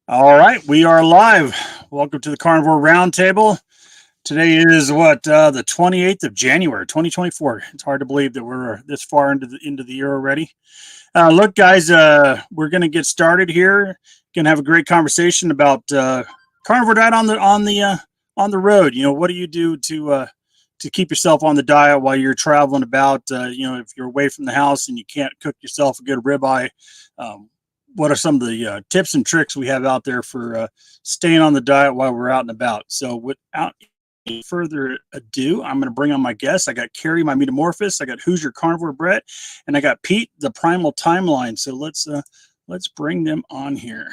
All right, we are live. Welcome to the Carnivore Roundtable. Today is the 28th of January, 2024. It's hard to believe that we're this far into the year already. Look, guys, we're going to get started here. Going to have a great conversation about carnivore diet on the road. You know, what do you do to keep yourself on the diet while you're traveling about? If you're away from the house and you can't cook yourself a good ribeye. What are some of the tips and tricks we have out there for staying on the diet while we're out and about? So without any further ado, I'm going to bring on my guests. I got Carrie, my metamorphosis. I got Who's Your Carnivore Brett, and I got Pete, the Primal Timeline. So let's bring them on here.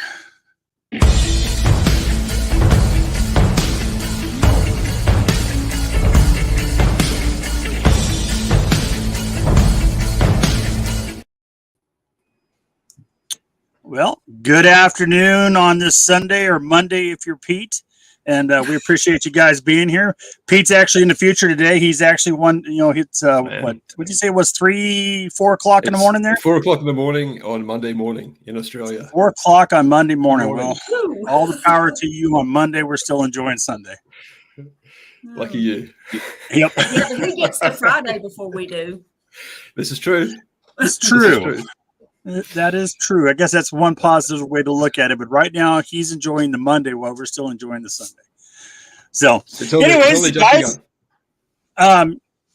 Well, good afternoon on this Sunday or Monday if you're Pete, and we appreciate you guys being here. Pete's actually in the future today. He's actually it's what did you say it was 4 o'clock in the morning there? 4 o'clock in the morning on Monday morning in Australia. 4 o'clock on Monday morning. Well, all the power to you on Monday. We're still enjoying Sunday. Lucky you. Yep. Yeah, but he gets to Friday before we do. This is true. It's true. That is true. I guess that's one positive way to look at it. But right now, he's enjoying the Monday while we're still enjoying the Sunday. So, anyways, guys,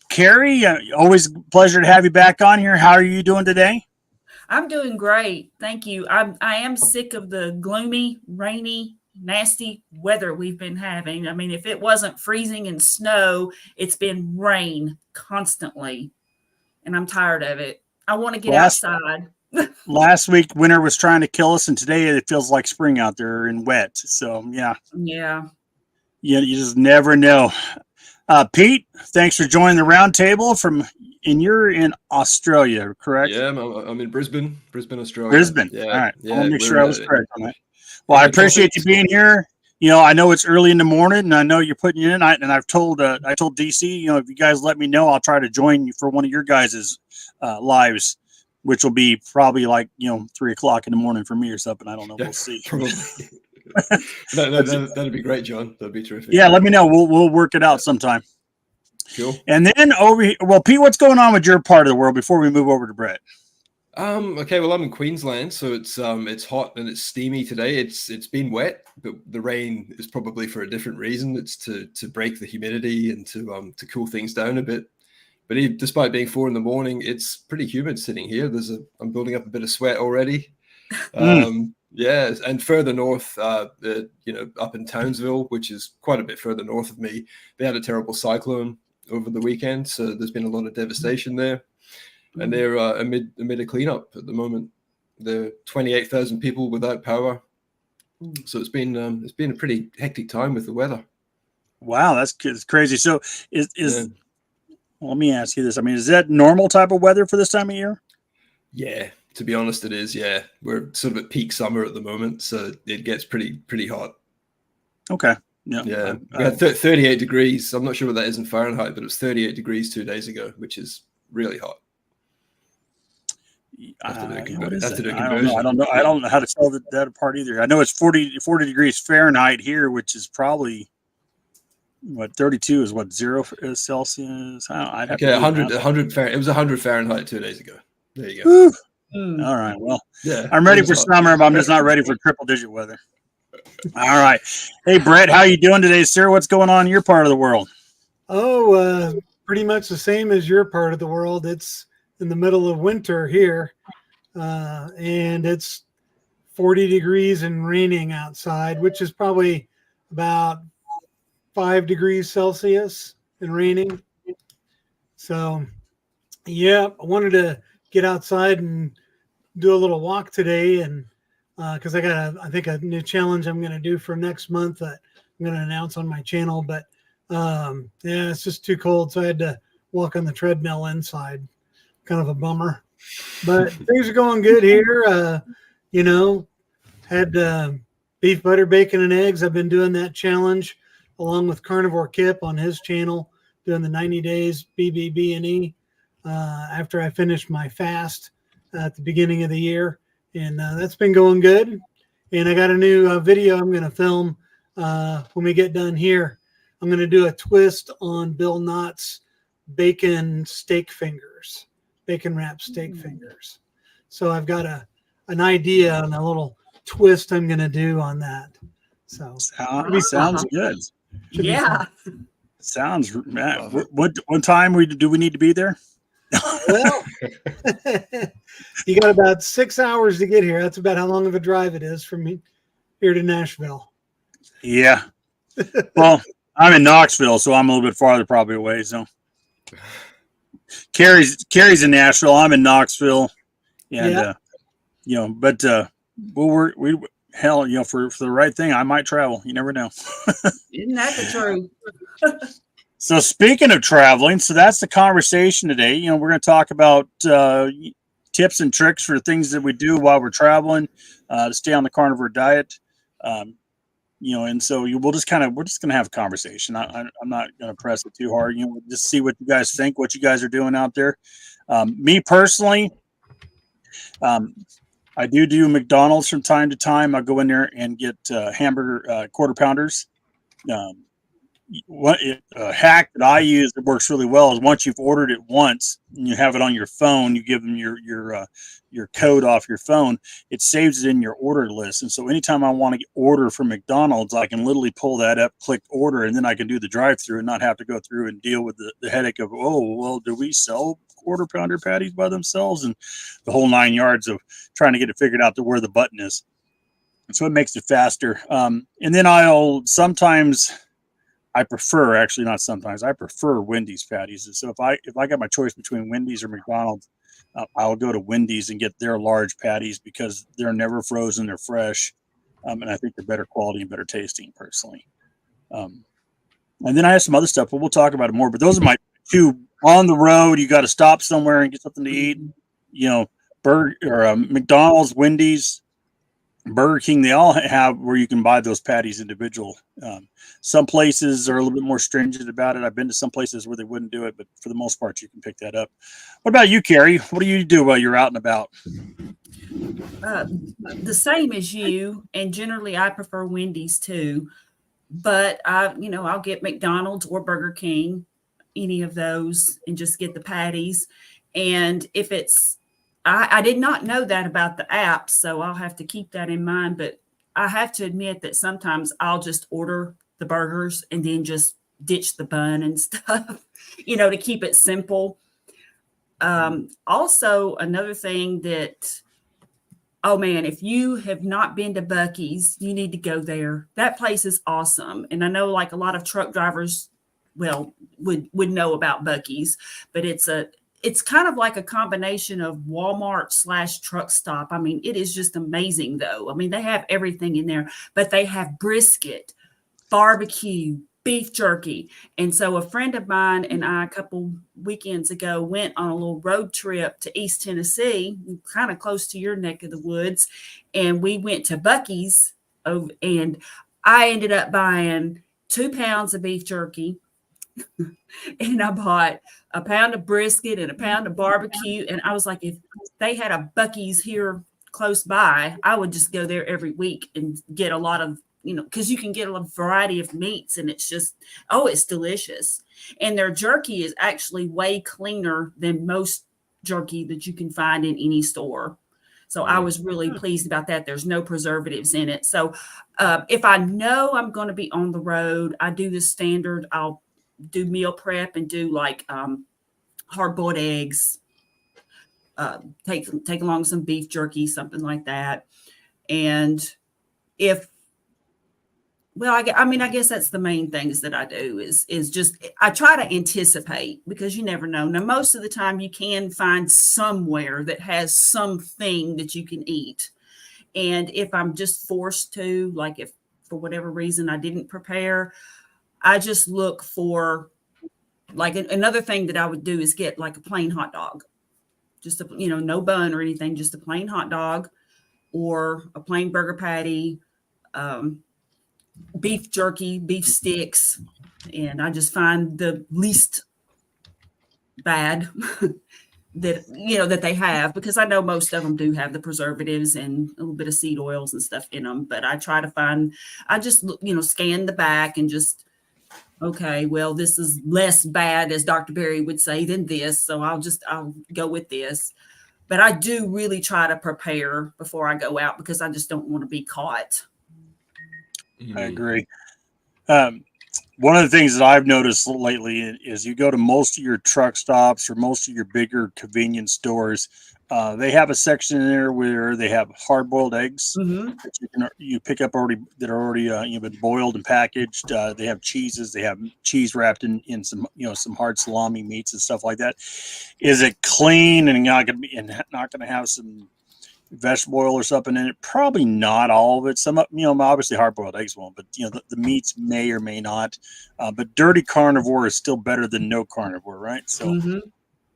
Carrie, always a pleasure to have you back on here. How are you doing today? I'm doing great. Thank you. I am sick of the gloomy, rainy, nasty weather we've been having. I mean, if it wasn't freezing and snow, it's been rain constantly. And I'm tired of it. I want to get outside. Last week, winter was trying to kill us, and today it feels like spring out there and wet. So, yeah. You just never know. Pete, thanks for joining the roundtable. You're in Australia, correct? Yeah, I'm in Brisbane, Australia. Brisbane. Yeah. All right. Yeah, I want to make sure I was correct on that. Well, I appreciate you being here. You know, I know it's early in the morning, and I know you're putting in. I told DC, if you guys let me know, I'll try to join you for one of your guys' lives, which will be probably 3 o'clock in the morning for me or something. I don't know. Yeah, we'll see. That'd be great, John. That'd be terrific. Yeah, let me know. We'll work it out sometime. Cool. And then Pete, what's going on with your part of the world before we move over to Brett? Okay, well, I'm in Queensland, so it's hot and it's steamy today. It's been wet, but the rain is probably for a different reason. It's to break the humidity and to cool things down a bit. But despite being 4 in the morning, it's pretty humid sitting here. I'm building up a bit of sweat already. Yeah, and further north, up in Townsville, which is quite a bit further north of me, they had a terrible cyclone over the weekend, so there's been a lot of devastation there. And they're amid a cleanup at the moment. There are 28,000 people without power, so it's been a pretty hectic time with the weather. Wow, that's crazy. So Well, let me ask you this. I mean, is that normal type of weather for this time of year? Yeah, to be honest, it is. Yeah, we're sort of at peak summer at the moment, so it gets pretty hot. Okay. Yeah. We had 38 degrees. I'm not sure what that is in Fahrenheit, but it was 38 degrees 2 days ago, which is really hot. I don't know. I don't know how to tell that apart either. I know it's 40 degrees Fahrenheit here, which is probably 32 is 0 Celsius. I'd have okay, 100 Fahrenheit. It was 100 Fahrenheit 2 days ago. There you go. All right. Well, yeah, I'm ready for summer, but I'm just not ready for triple digit weather. All right. Hey, Brett, how you doing today, sir? What's going on in your part of the world? Oh, pretty much the same as your part of the world. It's in the middle of winter here, and it's 40 degrees and raining outside, which is probably about 5 degrees Celsius and raining. So, yeah, I wanted to get outside and do a little walk today, and because I got a new challenge I'm going to do for next month that I'm going to announce on my channel. But yeah, it's just too cold, so I had to walk on the treadmill inside. Kind of a bummer, but things are going good here. Had beef, butter, bacon, and eggs. I've been doing that challenge along with Carnivore Kip on his channel, doing the 90 days BBB&E after I finished my fast at the beginning of the year. And that's been going good. And I got a new video I'm going to film when we get done here. I'm going to do a twist on Bill Knott's bacon steak fingers, bacon wrapped steak fingers. So I've got an idea on a little twist I'm going to do on that. So sounds good. Yeah. Sounds. What time do we need to be there? Well, you got about 6 hours to get here. That's about how long of a drive it is from here to Nashville. Yeah. Well, I'm in Knoxville, so I'm a little bit farther probably away. So Carrie's in Nashville. I'm in Knoxville, and but we'll work. Hell, for the right thing, I might travel. You never know. Isn't that the truth? So speaking of traveling, so that's the conversation today. We're going to talk about tips and tricks for things that we do while we're traveling to stay on the carnivore diet. And so we're just going to have a conversation. I'm not going to press it too hard. Just see what you guys think, what you guys are doing out there. Me personally, I do McDonald's from time to time. I go in there and get hamburger quarter pounders. A hack that I use that works really well is once you've ordered it once and you have it on your phone, you give them your code off your phone, it saves it in your order list. And so anytime I want to order from McDonald's, I can literally pull that up, click order, and then I can do the drive-through and not have to go through and deal with the headache of, do we sell quarter pounder patties by themselves, and the whole 9 yards of trying to get it figured out to where the button is. And so it makes it faster. And then I prefer Wendy's patties. And so if I got my choice between Wendy's or McDonald's, I'll go to Wendy's and get their large patties because they're never frozen, they're fresh, and I think they're better quality and better tasting personally. And then I have some other stuff, but we'll talk about it more. But those are my two on the road. You got to stop somewhere and get something to eat. McDonald's, Wendy's, Burger King, they all have where you can buy those patties individual. Some places are a little bit more stringent about it. I've been to some places where they wouldn't do it, but for the most part, you can pick that up. What about you, Carrie? What do you do while you're out and about? The same as you, and generally I prefer Wendy's too. But I'll get McDonald's or Burger King, any of those, and just get the patties. And if it's I did not know that about the app, so I'll have to keep that in mind. But I have to admit that sometimes I'll just order the burgers and then just ditch the bun and stuff, to keep it simple. Also, another thing that, oh man, if you have not been to Buc-ee's, you need to go there. That place is awesome. And I know like a lot of truck drivers, would know about Buc-ee's, but it's kind of like a combination of Walmart / truck stop. I mean, it is just amazing though. I mean, they have everything in there, but they have brisket, barbecue, beef jerky. And so a friend of mine and I, a couple weekends ago, went on a little road trip to East Tennessee, kind of close to your neck of the woods. And we went to Buc-ee's, and I ended up buying 2 pounds of beef jerky. And I bought a pound of brisket and a pound of barbecue. And I was like, if they had a Buc-ee's here close by, I would just go there every week and get a lot of, because you can get a variety of meats, and it's just, it's delicious. And their jerky is actually way cleaner than most jerky that you can find in any store. So I was really pleased about that. There's no preservatives in it. So if I know I'm going to be on the road, I do the standard. I'll do meal prep and do like hard-boiled eggs, take along some beef jerky, something like that. And I guess that's the main things that I do is just, I try to anticipate, because you never know. Now, most of the time you can find somewhere that has something that you can eat. And if I'm just forced to, like if for whatever reason I didn't prepare, I just look for, like, another thing that I would do is get like a plain hot dog, just no bun or anything, just a plain hot dog or a plain burger patty, beef jerky, beef sticks, and I just find the least bad that that they have, because I know most of them do have the preservatives and a little bit of seed oils and stuff in them. But I try to find, I just scan the back and just, okay, well, this is less bad, as Dr. Berry would say, than this, so I'll go with this. But I do really try to prepare before I go out, because I just don't want to be caught. I agree. One of the things that I've noticed lately is you go to most of your truck stops or most of your bigger convenience stores, they have a section in there where they have hard-boiled eggs that you pick up already, that are already been boiled and packaged. They have cheeses. They have cheese wrapped in some some hard salami meats and stuff like that. Is it clean and not going to have some vegetable oil or something in it? Probably not all of it. Some obviously hard-boiled eggs won't, but the meats may or may not. But dirty carnivore is still better than no carnivore, right? So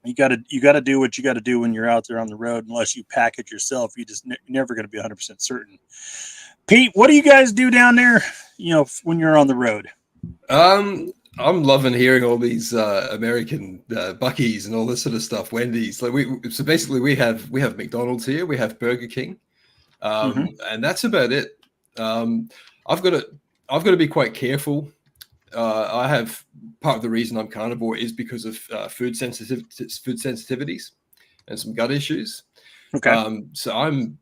you got to do what you got to do when you're out there on the road. Unless you pack it yourself, you just never going to be 100% certain. Pete, what do you guys do down there when you're on the road? I'm loving hearing all these American Buc-ee's and all this sort of stuff. Wendy's, so basically we have McDonald's here, we have Burger King, and that's about it. I've got to be quite careful. I have, part of the reason I'm carnivore is because of food sensitivities and some gut issues. Okay. So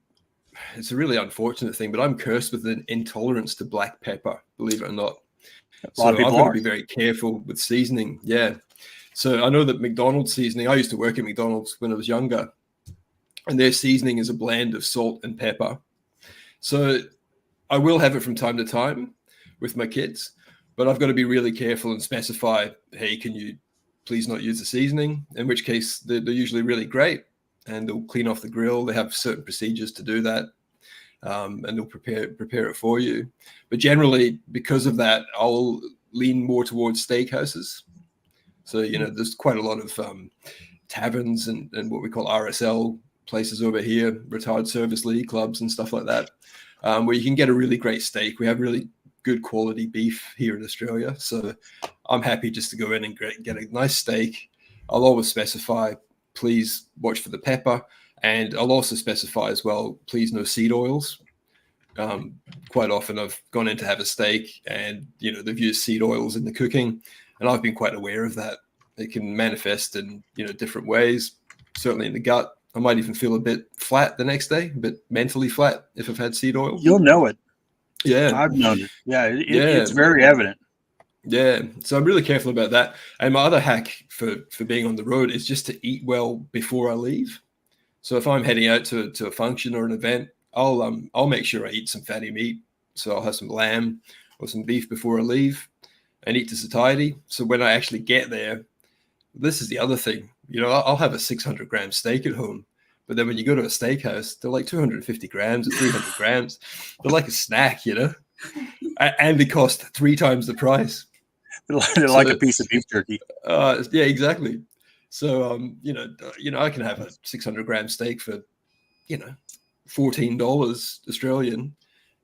it's a really unfortunate thing, but I'm cursed with an intolerance to black pepper, believe it or not. So I've got to be very careful with seasoning. Yeah. So I know that McDonald's seasoning, I used to work at McDonald's when I was younger, and their seasoning is a blend of salt and pepper. So I will have it from time to time with my kids, but I've got to be really careful and specify, hey, can you please not use the seasoning? In which case they're usually really great, and they'll clean off the grill. They have certain procedures to do that. And they'll prepare it for you. But generally, because of that, I'll lean more towards steakhouses. So, there's quite a lot of taverns and what we call RSL places over here, retired service league clubs and stuff like that, where you can get a really great steak. We have really good quality beef here in Australia. So I'm happy just to go in and get a nice steak. I'll always specify, please watch for the pepper. And I'll also specify as well, please no seed oils. Quite often I've gone in to have a steak and, they've used seed oils in the cooking, and I've been quite aware of that. It can manifest in, different ways, certainly in the gut. I might even feel a bit flat the next day, a bit mentally flat if I've had seed oil. You'll know it. Yeah. I've known it. Yeah, it's very evident. Yeah, so I'm really careful about that. And my other hack for being on the road is just to eat well before I leave. So if I'm heading out to a function or an event, I'll make sure I eat some fatty meat. So I'll have some lamb or some beef before I leave and eat to satiety. So when I actually get there, this is the other thing. I'll have a 600-gram steak at home, but then when you go to a steakhouse, they're like 250 grams or 300 grams. They're like a snack, and they cost 3 times the price. They're like a piece of beef jerky. Yeah, exactly. So, I can have a 600-gram steak for, $14 Australian.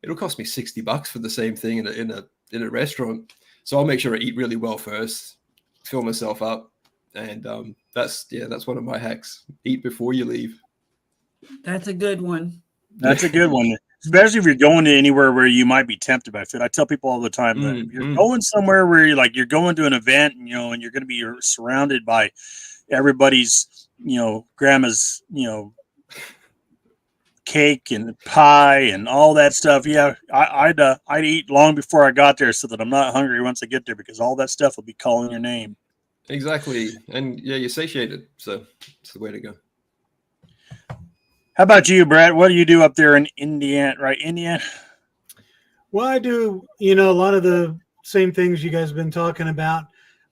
It'll cost me $60 for the same thing in a restaurant. So I'll make sure I eat really well first, fill myself up, and that's one of my hacks. Eat before you leave. That's a good one. That's a good one, especially if you're going to anywhere where you might be tempted by food. I tell people all the time that if you're going somewhere where you're going to an event, and you're going to be surrounded by everybody's, grandma's, cake and pie and all that stuff. Yeah, I'd eat long before I got there so that I'm not hungry once I get there, because all that stuff will be calling your name. Exactly. And yeah, you're satiated. So it's the way to go. How about you, Brett? What do you do up there in Indiana, right? Indiana? Well, I do, a lot of the same things you guys have been talking about.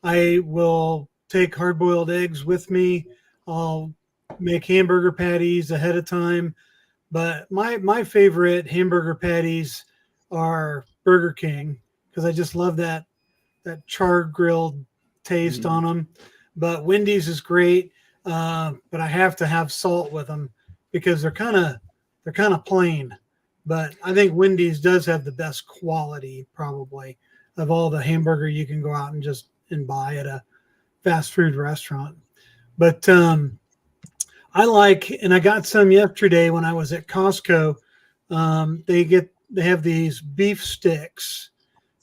I will take hard-boiled eggs with me. I'll make hamburger patties ahead of time. But my favorite hamburger patties are Burger King, because I just love that charred grilled taste on them. But Wendy's is great, but I have to have salt with them because they're kind of plain. But I think Wendy's does have the best quality probably of all the hamburger you can go out and buy at a fast food restaurant. But I like, and I got some yesterday when I was at Costco. They have these beef sticks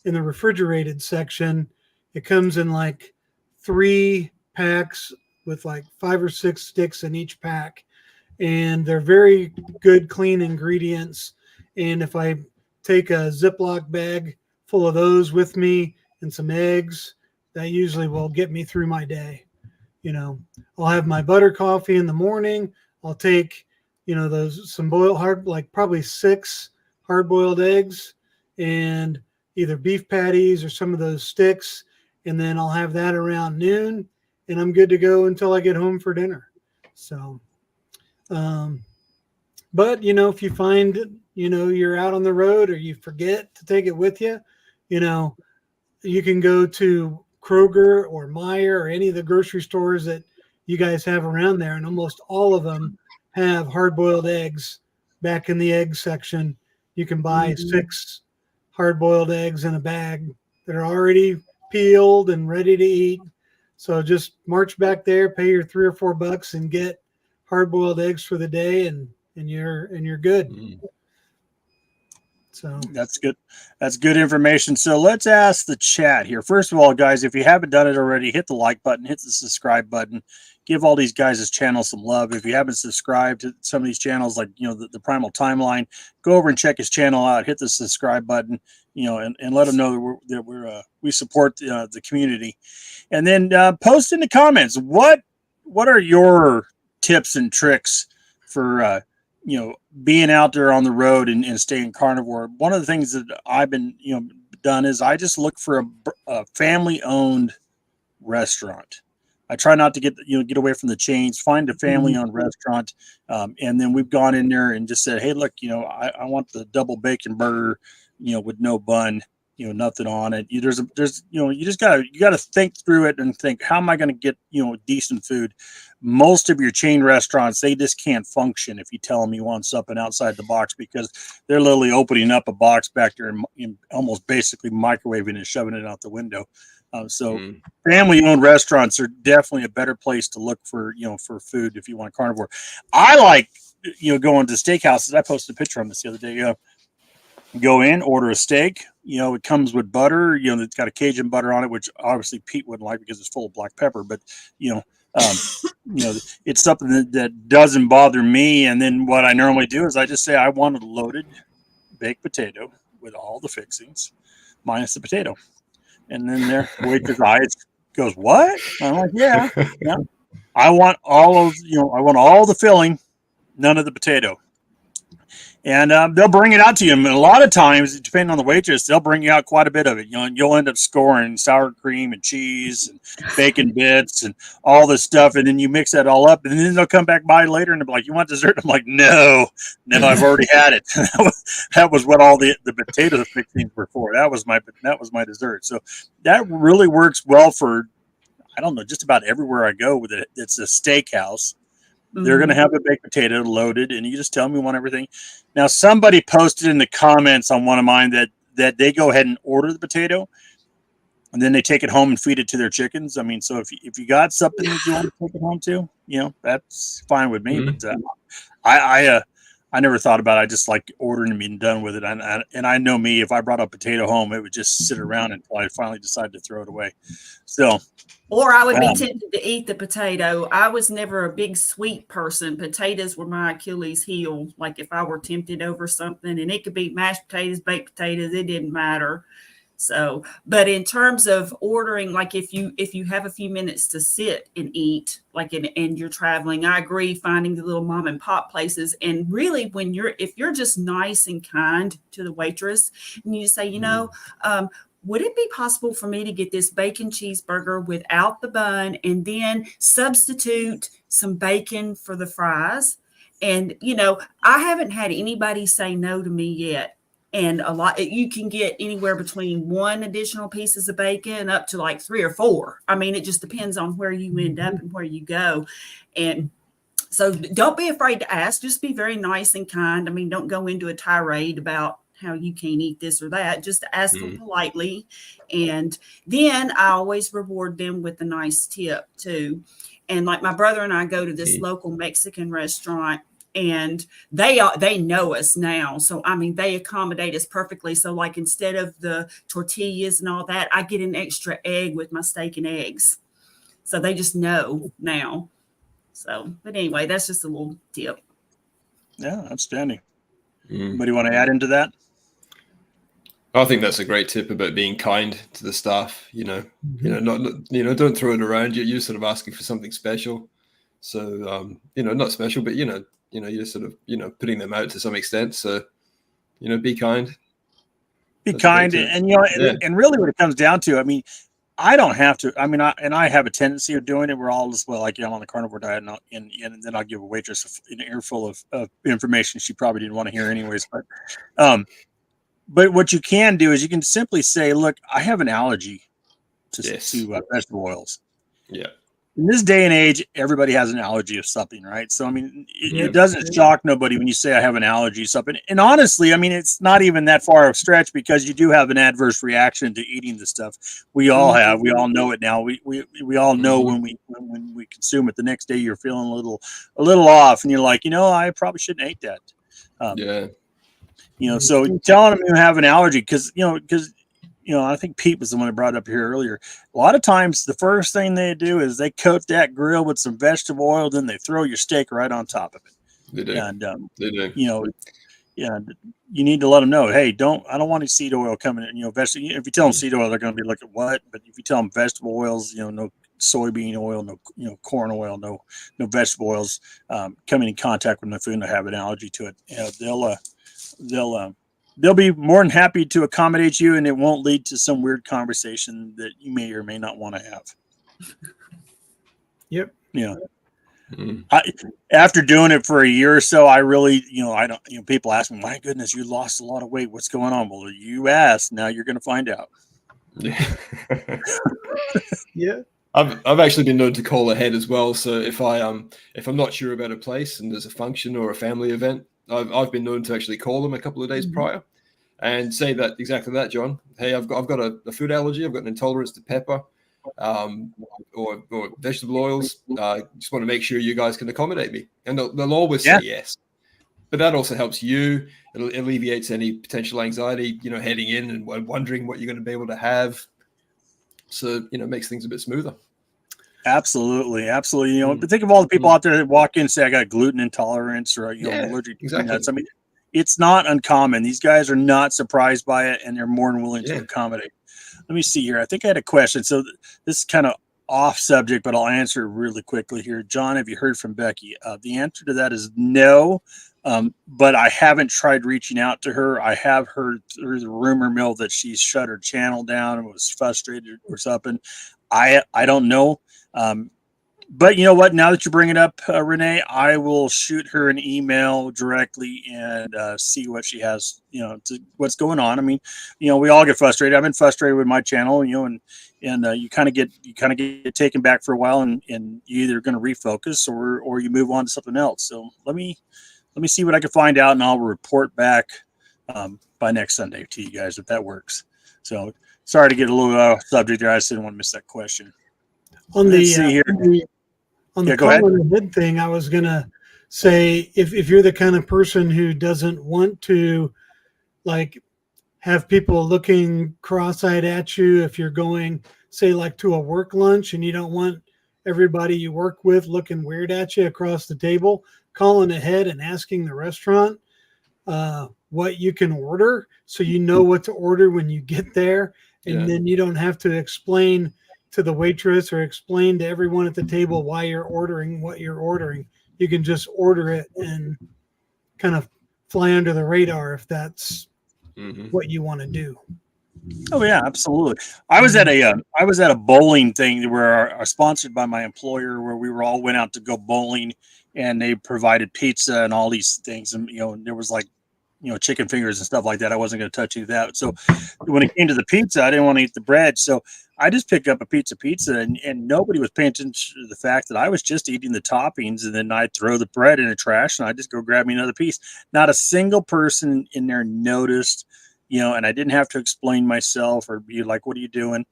in the refrigerated section. It comes in like 3 packs with like 5 or 6 sticks in each pack, and they're very good, clean ingredients. And if I take a Ziploc bag full of those with me and some eggs, that usually will get me through my day. I'll have my butter coffee in the morning. I'll take, some boiled hard, like probably 6 hard boiled eggs and either beef patties or some of those sticks. And then I'll have that around noon, and I'm good to go until I get home for dinner. So, but if you find, you're out on the road or you forget to take it with you, you can go to Kroger or Meijer or any of the grocery stores that you guys have around there, and almost all of them have hard-boiled eggs back in the egg section. You can buy 6 hard-boiled eggs in a bag that are already peeled and ready to eat. So just march back there, pay your $3 or $4 and get hard-boiled eggs for the day, and you're good. So that's good. That's good information. So let's ask the chat here. First of all, guys, if you haven't done it already, hit the like button, hit the subscribe button, give all these guys' channels some love. If you haven't subscribed to some of these channels, like, the Primal Timeline, go over and check his channel out, hit the subscribe button, and let them know that we support the community. And then post in the comments, what are your tips and tricks for, being out there on the road and staying carnivore. One of the things that I've been, done is I just look for a family-owned restaurant. I try not to get away from the chains, find a family-owned restaurant. And then we've gone in there and just said, hey, look, I want the double bacon burger, with no bun, nothing on it. You just gotta think through it and think, how am I going to get, decent food? Most of your chain restaurants, they just can't function if you tell them you want something outside the box, because they're literally opening up a box back there and almost basically microwaving and shoving it out the window. Family-owned restaurants are definitely a better place to look for, for food if you want carnivore. I like, going to steakhouses. I posted a picture on this the other day. Go in, order a steak. It comes with butter. It's got a Cajun butter on it, which obviously Pete wouldn't like because it's full of black pepper. But it's something that doesn't bother me. And then what I normally do is I just say I want a loaded baked potato with all the fixings, minus the potato. And then their waitress eyes goes, "What?" I'm like, "Yeah. I want all the filling, none of the potato." And they'll bring it out to you. And a lot of times, depending on the waitress, they'll bring you out quite a bit of it. You'll end up scoring sour cream and cheese and bacon bits and all this stuff. And then you mix that all up. And then they'll come back by later and they'll be like, "You want dessert?" I'm like, no, I've already had it. That was what all the potato fixings were for. That was my dessert. So that really works well for, I don't know, just about everywhere I go with it. It's a steakhouse. They're going to have a baked potato loaded, and you just tell them you want everything. Now, somebody posted in the comments on one of mine that they go ahead and order the potato, and then they take it home and feed it to their chickens. I mean, so if you got something that you want to take it home to, that's fine with me. But I never thought about it. I just like ordering and being done with it. And I know me, if I brought a potato home, it would just sit around until I finally decided to throw it away. So. Or I would be tempted to eat the potato. I was never a big sweet person. Potatoes were my Achilles heel. Like if I were tempted over something, and it could be mashed potatoes, baked potatoes, it didn't matter. So, but in terms of ordering, like if you have a few minutes to sit and eat, like and you're traveling, I agree, finding the little mom and pop places. And really, if you're just nice and kind to the waitress, and you say, would it be possible for me to get this bacon cheeseburger without the bun and then substitute some bacon for the fries? And, I haven't had anybody say no to me yet. And you can get anywhere between 1 additional pieces of bacon up to like 3 or 4. I mean, it just depends on where you end up and where you go. And so don't be afraid to ask. Just be very nice and kind. I mean, don't go into a tirade about how you can't eat this or that. Just ask them politely. And then I always reward them with a nice tip too. And like my brother and I go to this local Mexican restaurant, and they know us now. So, I mean, they accommodate us perfectly. So like, instead of the tortillas and all that, I get an extra egg with my steak and eggs. So they just know now. So, but anyway, that's just a little tip. Yeah, outstanding. Anybody want to add into that? I think that's a great tip about being kind to the staff. Don't throw it around. You're sort of asking for something special. So, not special, but you're sort of putting them out to some extent. So, be kind. Be kind, and and really, what it comes down to, I mean, I don't have to. I mean, I have a tendency of doing it. We're all just, well, like, I'm on the carnivore diet, and then I'll give a waitress an earful of information she probably didn't want to hear anyways. But what you can do is you can simply say, look, I have an allergy to vegetable oils. Yeah. In this day and age, everybody has an allergy of something, right? So, I mean, it doesn't shock nobody when you say I have an allergy of something. And honestly, I mean, it's not even that far of a stretch, because you do have an adverse reaction to eating the stuff. We all have. We all know it now. We all know when we consume it, the next day you're feeling a little off, and you're like, I probably shouldn't eat that. So telling them you have an allergy, because I think Pete was the one that brought it up here earlier. A lot of times, the first thing they do is they coat that grill with some vegetable oil, then they throw your steak right on top of it. They do. And they do. You need to let them know, hey, I don't want any seed oil coming in. If you tell them seed oil, they're going to be like, what? But if you tell them vegetable oils, no soybean oil, no corn oil, no vegetable oils coming in contact with the food and they have an allergy to it, they'll be more than happy to accommodate you, and it won't lead to some weird conversation that you may or may not want to have. Yep. After doing it for a year or so, I really, people ask me, my goodness, you lost a lot of weight. What's going on? Well, you asked, now you're going to find out. Yeah. I've actually been known to call ahead as well. So if I'm not sure about a place and there's a function or a family event, I've been known to actually call them a couple of days prior and say that exactly that, John. Hey, I've got a food allergy. I've got an intolerance to pepper or vegetable oils. Just want to make sure you guys can accommodate me. And they'll always say yes. But that also helps you. It alleviates any potential anxiety, heading in and wondering what you're going to be able to have. So, it makes things a bit smoother. Absolutely. But think of all the people out there that walk in and say, I got gluten intolerance or, I'm allergic to peanuts. I mean, it's not uncommon. These guys are not surprised by it, and they're more than willing to accommodate. Let me see here. I think I had a question. So this is kind of off subject, but I'll answer really quickly here. John, have you heard from Becky? The answer to that is no. But I haven't tried reaching out to her. I have heard through the rumor mill that she's shut her channel down and was frustrated or something. I don't know. But you know what? Now that you bring it up, Renee, I will shoot her an email directly and see what she has, what's going on. I mean, we all get frustrated. I've been frustrated with my channel, and you kind of get taken back for a while, and you're either going to refocus or you move on to something else. So let me see what I can find out, and I'll report back by next Sunday to you guys if that works. So sorry to get a little subject there. I just didn't want to miss that question. On the calling ahead thing, I was gonna say, if you're the kind of person who doesn't want to have people looking cross-eyed at you, if you're going, say, to a work lunch and you don't want everybody you work with looking weird at you across the table, calling ahead and asking the restaurant what you can order, so you know what to order when you get there, and then you don't have to explain to the waitress or explain to everyone at the table why you're ordering what you're ordering. You can just order it and kind of fly under the radar if that's what you want to do. Oh yeah, absolutely. I was at a bowling thing where are sponsored by my employer, where we all went out to go bowling, and they provided pizza and all these things, and there was chicken fingers and stuff like that. I wasn't going to touch any of that. So when it came to the pizza, I didn't want to eat the bread. So I just picked up a pizza, and nobody was paying attention to the fact that I was just eating the toppings, and then I'd throw the bread in the trash and I'd just go grab me another piece. Not a single person in there noticed, and I didn't have to explain myself or be like, what are you doing?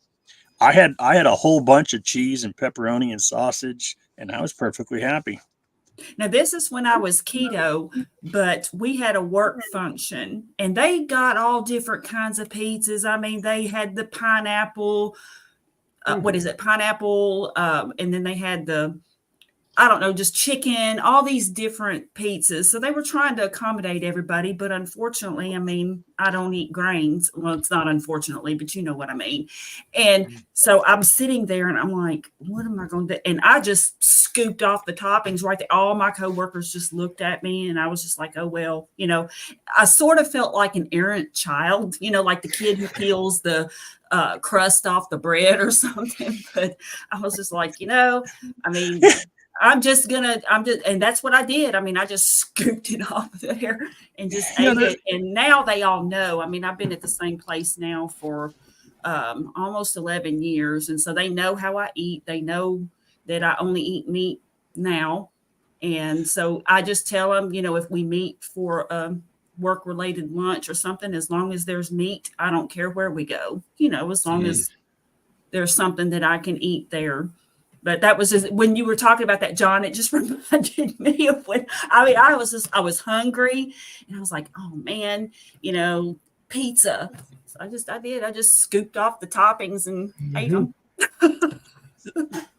I had a whole bunch of cheese and pepperoni and sausage and I was perfectly happy. Now, this is when I was keto, but we had a work function and they got all different kinds of pizzas. I mean, they had the pineapple, what is it? Pineapple. And then they had I don't know, just chicken, all these different pizzas. So they were trying to accommodate everybody. But unfortunately, I mean, I don't eat grains. Well, it's not unfortunately, but you know what I mean. And so I'm sitting there and I'm like, what am I going to do? And I just scooped off the toppings right there. All my coworkers just looked at me and I was just like, oh, well, you know, I sort of felt like an errant child, you know, like the kid who peels the crust off the bread or something. But I was just like, you know, I mean, and that's what I did. I mean, I just scooped it off there and just ate it. And now they all know. I mean, I've been at the same place now for almost 11 years. And so they know how I eat. They know that I only eat meat now. And so I just tell them, you know, if we meet for a work-related lunch or something, as long as there's meat, I don't care where we go, you know, as long as there's something that I can eat there. But that was just, when you were talking about that, John, it just reminded me of when, I was hungry and I was like, oh man, you know, pizza. So I just scooped off the toppings and ate them.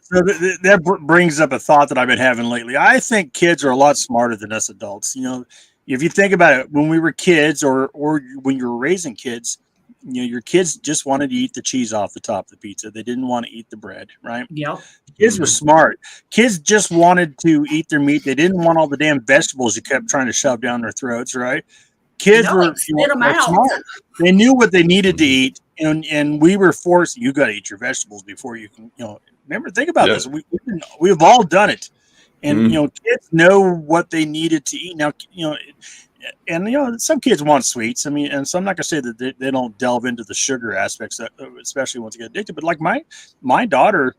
So that brings up a thought that I've been having lately. I think kids are a lot smarter than us adults. You know, if you think about it, when we were kids or when you were raising kids, you know, your kids just wanted to eat the cheese off the top of the pizza. They didn't want to eat the bread, right? Yep. Kids were smart. Kids just wanted to eat their meat. They didn't want all the damn vegetables you kept trying to shove down their throats, right? Kids were smart. They knew what they needed to eat, and we were forced. You got to eat your vegetables before you can. You know, remember, think about this. We've all done it, and you know, kids know what they needed to eat. Now, you know. And, you know, some kids want sweets. I mean, and so I'm not going to say that they don't delve into the sugar aspects, especially once they get addicted. But like my daughter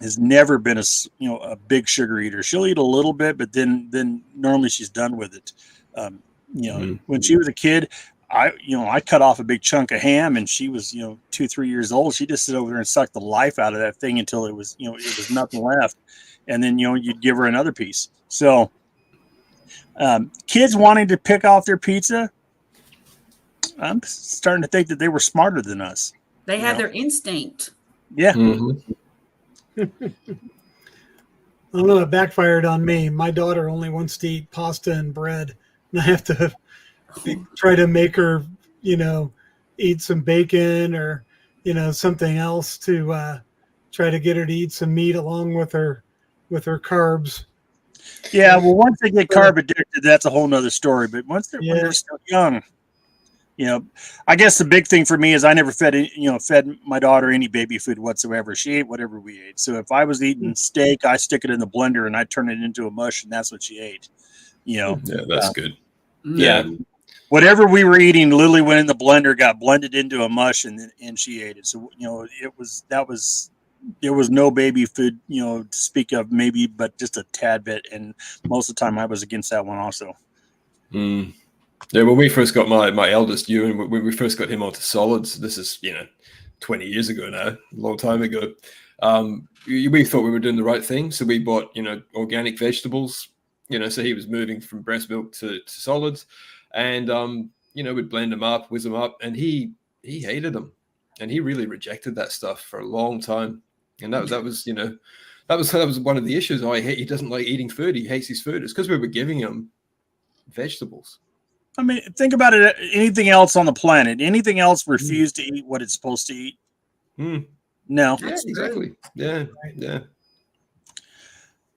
has never been a big sugar eater. She'll eat a little bit, but then normally she's done with it. When she was a kid, I cut off a big chunk of ham, and she was 2-3 years old. She just sit over there and sucked the life out of that thing until it was nothing left, and then you'd give her another piece. So. Kids wanting to pick off their pizza, I'm starting to think that they were smarter than us. They had their instinct. Yeah. I don't know. It backfired on me. My daughter only wants to eat pasta and bread, and I have to try to make her, eat some bacon or, something else to try to get her to eat some meat along with her carbs. Yeah, well, once they get carb addicted, that's a whole nother story. But when they're still young, I guess the big thing for me is I never fed my daughter any baby food whatsoever. She ate whatever we ate. So if I was eating steak, I stick it in the blender and I turn it into a mush, and that's what she ate. Yeah, that's good. Yeah. Whatever we were eating, Lily went in the blender, got blended into a mush, and she ate it. So there was no baby food, to speak of, maybe, but just a tad bit. And most of the time I was against that one also. Yeah, when we first got my eldest, Ewan, when we first got him onto solids, this is, 20 years ago now, a long time ago, we thought we were doing the right thing. So we bought, organic vegetables, so he was moving from breast milk to solids. And, we'd blend them up, whiz them up, and he hated them. And he really rejected that stuff for a long time. And that was one of the issues. He doesn't like eating food. He hates his food. It's because we were giving him vegetables. I mean, think about it. Anything else on the planet? Anything else refuse to eat what it's supposed to eat? No. Yeah, exactly. Yeah.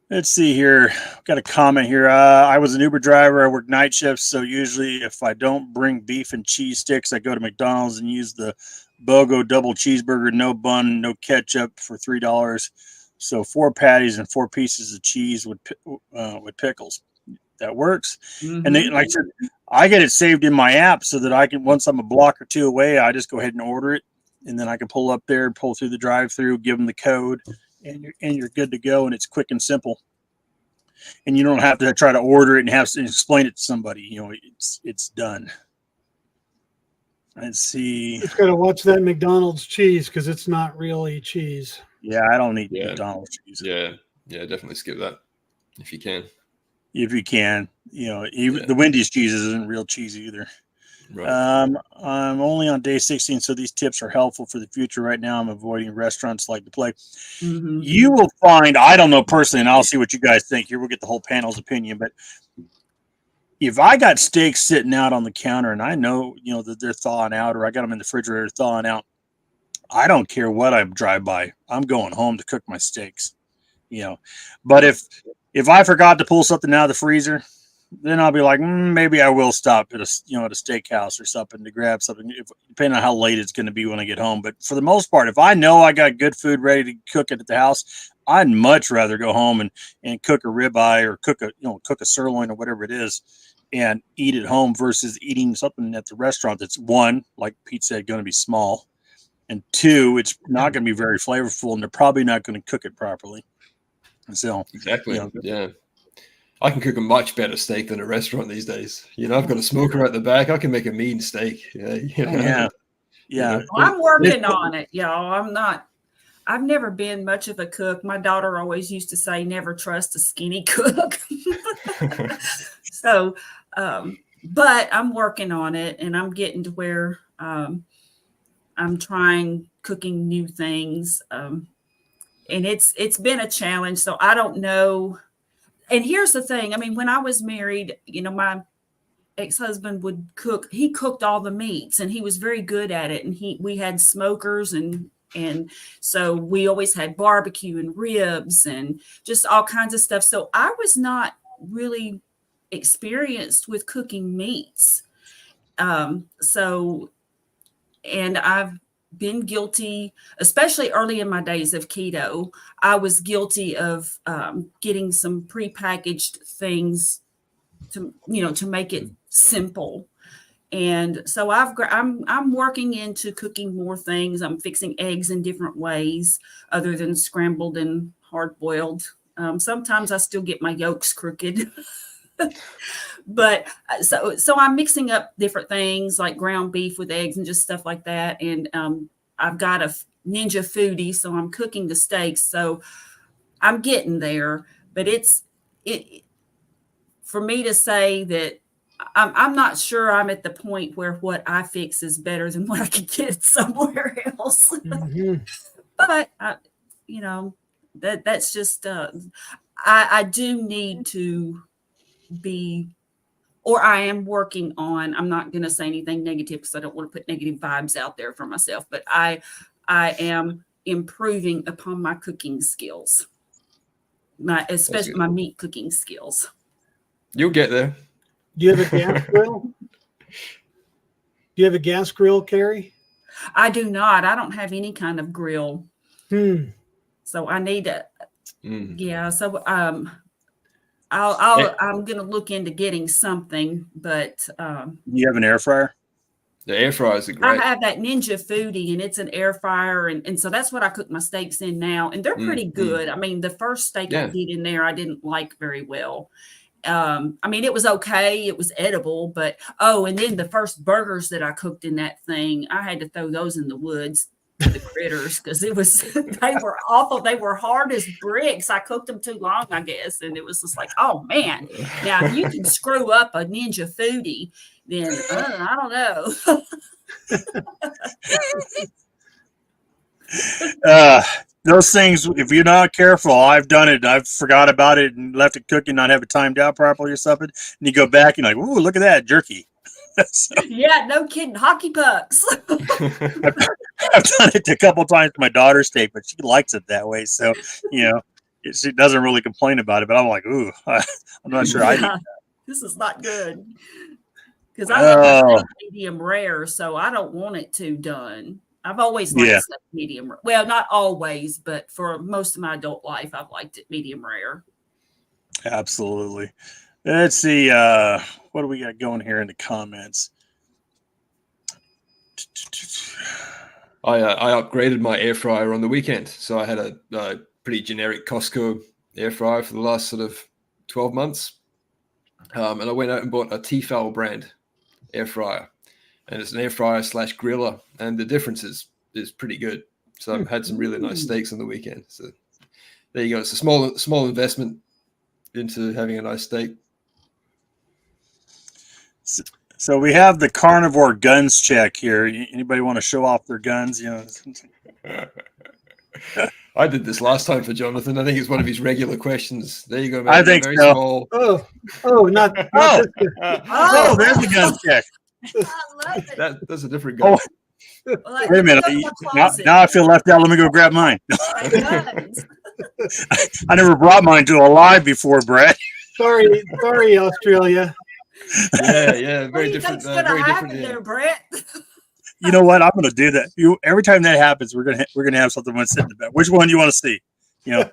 Let's see here. Got a comment here. I was an Uber driver. I work night shifts, so usually if I don't bring beef and cheese sticks, I go to McDonald's and use the BOGO double cheeseburger, no bun, no ketchup for $3. So 4 patties and 4 pieces of cheese with pickles. That works. Mm-hmm. And like I said, I get it saved in my app so that I can, once I'm a block or two away, I just go ahead and order it, and then I can pull up there and pull through the drive-through, give them the code, and you're good to go. And it's quick and simple. And you don't have to try to order it and have to explain it to somebody. It's done. Let's see. Just got to watch that McDonald's cheese because it's not really cheese. Yeah, I don't eat McDonald's cheese. Yeah. Yeah, definitely skip that if you can. If you can, even the Wendy's cheese isn't real cheese either. Right. I'm only on day 16, so these tips are helpful for the future. Right now, I'm avoiding restaurants like the play. Mm-hmm. You will find, I don't know personally, and I'll see what you guys think. Here we'll get the whole panel's opinion, but if I got steaks sitting out on the counter and I know, that they're thawing out, or I got them in the refrigerator thawing out, I don't care what I drive by. I'm going home to cook my steaks, But if I forgot to pull something out of the freezer, then I'll be like, maybe I will stop at a steakhouse or something to grab something, depending on how late it's going to be when I get home. But for the most part, if I know I got good food ready to cook it at the house, I'd much rather go home and cook a ribeye or cook a sirloin or whatever it is and eat at home versus eating something at the restaurant that's, one, like Pete said, going to be small, and two, it's not going to be very flavorful, and they're probably not going to cook it properly. So exactly, yeah. I can cook a much better steak than a restaurant these days. I've got a smoker at the back. I can make a mean steak. Yeah. Well, I'm working on it, y'all. I've never been much of a cook. My daughter always used to say, never trust a skinny cook. So, but I'm working on it, and I'm getting to where I'm trying cooking new things. And it's been a challenge. So I don't know. And here's the thing. I mean, when I was married, my ex-husband would cook. He cooked all the meats, and he was very good at it. And we had smokers, and so we always had barbecue and ribs and just all kinds of stuff. So I was not really experienced with cooking meats. And I've been guilty, especially early in my days of keto. I was guilty of getting some prepackaged things to make it simple. And so I'm working into cooking more things. I'm fixing eggs in different ways other than scrambled and hard boiled. Sometimes I still get my yolks crooked. But so I'm mixing up different things like ground beef with eggs and just stuff like that. And I've got a Ninja Foodie, so I'm cooking the steaks. So I'm getting there. But it for me to say that I'm not sure I'm at the point where what I fix is better than what I could get somewhere else. Mm-hmm. But that's just I do need to be, or I am working on, I'm not going to say anything negative because I don't want to put negative vibes out there for myself, but I am improving upon my cooking skills, especially my meat cooking skills. You'll get there. Do you have a gas grill? Do you have a gas grill, Carrie? I do not. I don't have any kind of grill. So I need to, yeah. So I'm going to look into getting something, but you have an air fryer? The air fryers are great. I have that Ninja Foodie, and it's an air fryer, and so that's what I cook my steaks in now, and they're pretty good. I mean, the first steak I did in there, I didn't like very well. I mean, it was okay, it was edible, but and then the first burgers that I cooked in that thing, I had to throw those in the woods to the critters because they were awful. They were hard as bricks. I cooked them too long, I guess, and it was just like, oh man. Now if you can screw up a Ninja Foodie, then I don't know. Those things, if you're not careful, I've done it. I've forgot about it and left it cooking, not have it timed out properly or something. And you go back and you're like, ooh, look at that jerky. So, yeah, no kidding. Hockey pucks. I've done it a couple times to my daughter's steak, but she likes it that way. So, she doesn't really complain about it. But I'm like, ooh, I'm not sure I need that. This is not good. Because I love my steak medium rare, so I don't want it too done. I've always liked stuff medium rare. Well, not always, but for most of my adult life, I've liked it medium rare. Absolutely. Let's see. What do we got going here in the comments? I upgraded my air fryer on the weekend. So I had a pretty generic Costco air fryer for the last sort of 12 months. And I went out and bought a Tefal brand air fryer. And it's an air fryer / griller. And the difference is pretty good. So I've had some really nice steaks on the weekend. So there you go. It's a small investment into having a nice steak. So we have the carnivore guns check here. Anybody want to show off their guns? You know. I did this last time for Jonathan. I think it's one of his regular questions. There you go, man. I think very so. small. Not this guy. Oh, there's the gun check. I love it. That's a different gun. Well, like, Wait a minute. Now I feel left out. Let me go grab mine. I never brought mine to a live before, Brett. Sorry, Australia. Yeah, What very do you different. think's gonna Very happen different. there, Brett? You know what? I'm going to do that. Every time that happens, we're gonna have something sit in the back. Which one do you want to see? You know.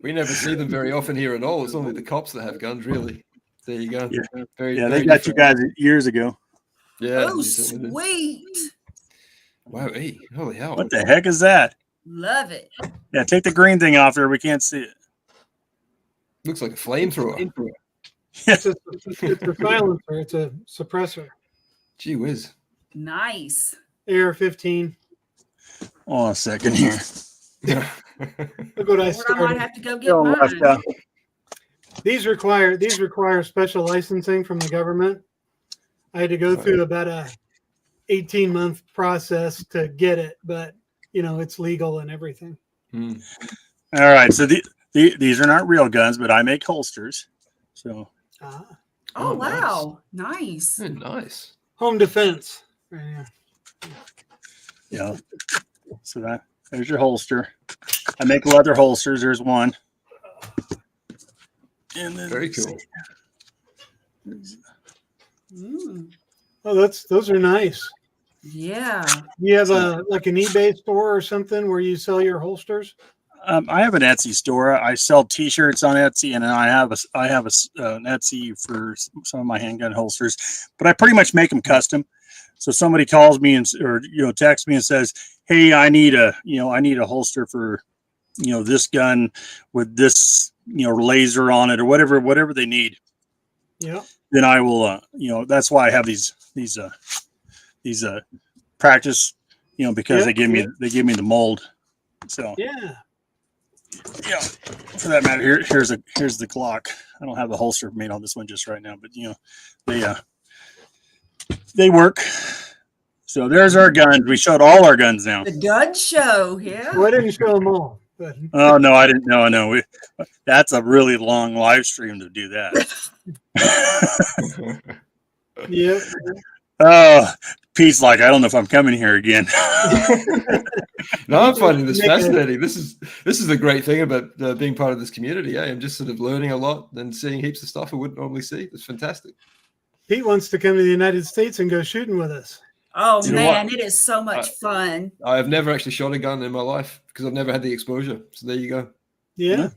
We never see them very often here at all. It's only the cops that have guns, really. There you go. Yeah. Very, Yeah, very they got different. you guys years ago. Yeah. Oh, they certainly did. sweet. Wow, hey, holy hell. What the heck is that? Love it. Yeah, take the green thing off there. We can't see it. Looks like a flamethrower. It's a silencer. It's a suppressor. Gee whiz. Nice. AR-15. Hold on a second here. Look what I Lord, I might started. have to go get Still left mine. out. These require special licensing from the government. I had to go through about a 18-month process to get it, but it's legal and everything. Hmm. All right, so these are not real guns, but I make holsters. So Oh, wow. Nice. Very nice. Home defense. Right here. yeah, so there's your holster. I make leather holsters. There's one. And then Very cool. Mm, Oh, those are nice. yeah. You have an eBay store or something where you sell your holsters? I have an Etsy store. I sell T-shirts on Etsy, and then I have an Etsy for some of my handgun holsters. But I pretty much make them custom. So somebody calls me or texts me and says, "Hey, I need a holster for this gun with this laser on it or whatever they need." Yeah. Then I will that's why I have these practice because they give me the mold. So Yeah. yeah, for that matter, here's the Glock. I don't have the holster made on this one just right now, but they work. So there's our guns. We showed all our guns now. The gun show. Yeah. Well, I didn't show them all. But Oh no, I didn't. No. That's a really long live stream to do that. yeah. Oh, Pete's like, I don't know if I'm coming here again. No, I'm finding this fascinating. This is a great thing about being part of this community. I'm just sort of learning a lot and seeing heaps of stuff I wouldn't normally see. It's fantastic. Pete wants to come to the United States and go shooting with us. Oh, You know man. what? It is so much fun. I've never actually shot a gun in my life because I've never had the exposure. So there you go. Yeah.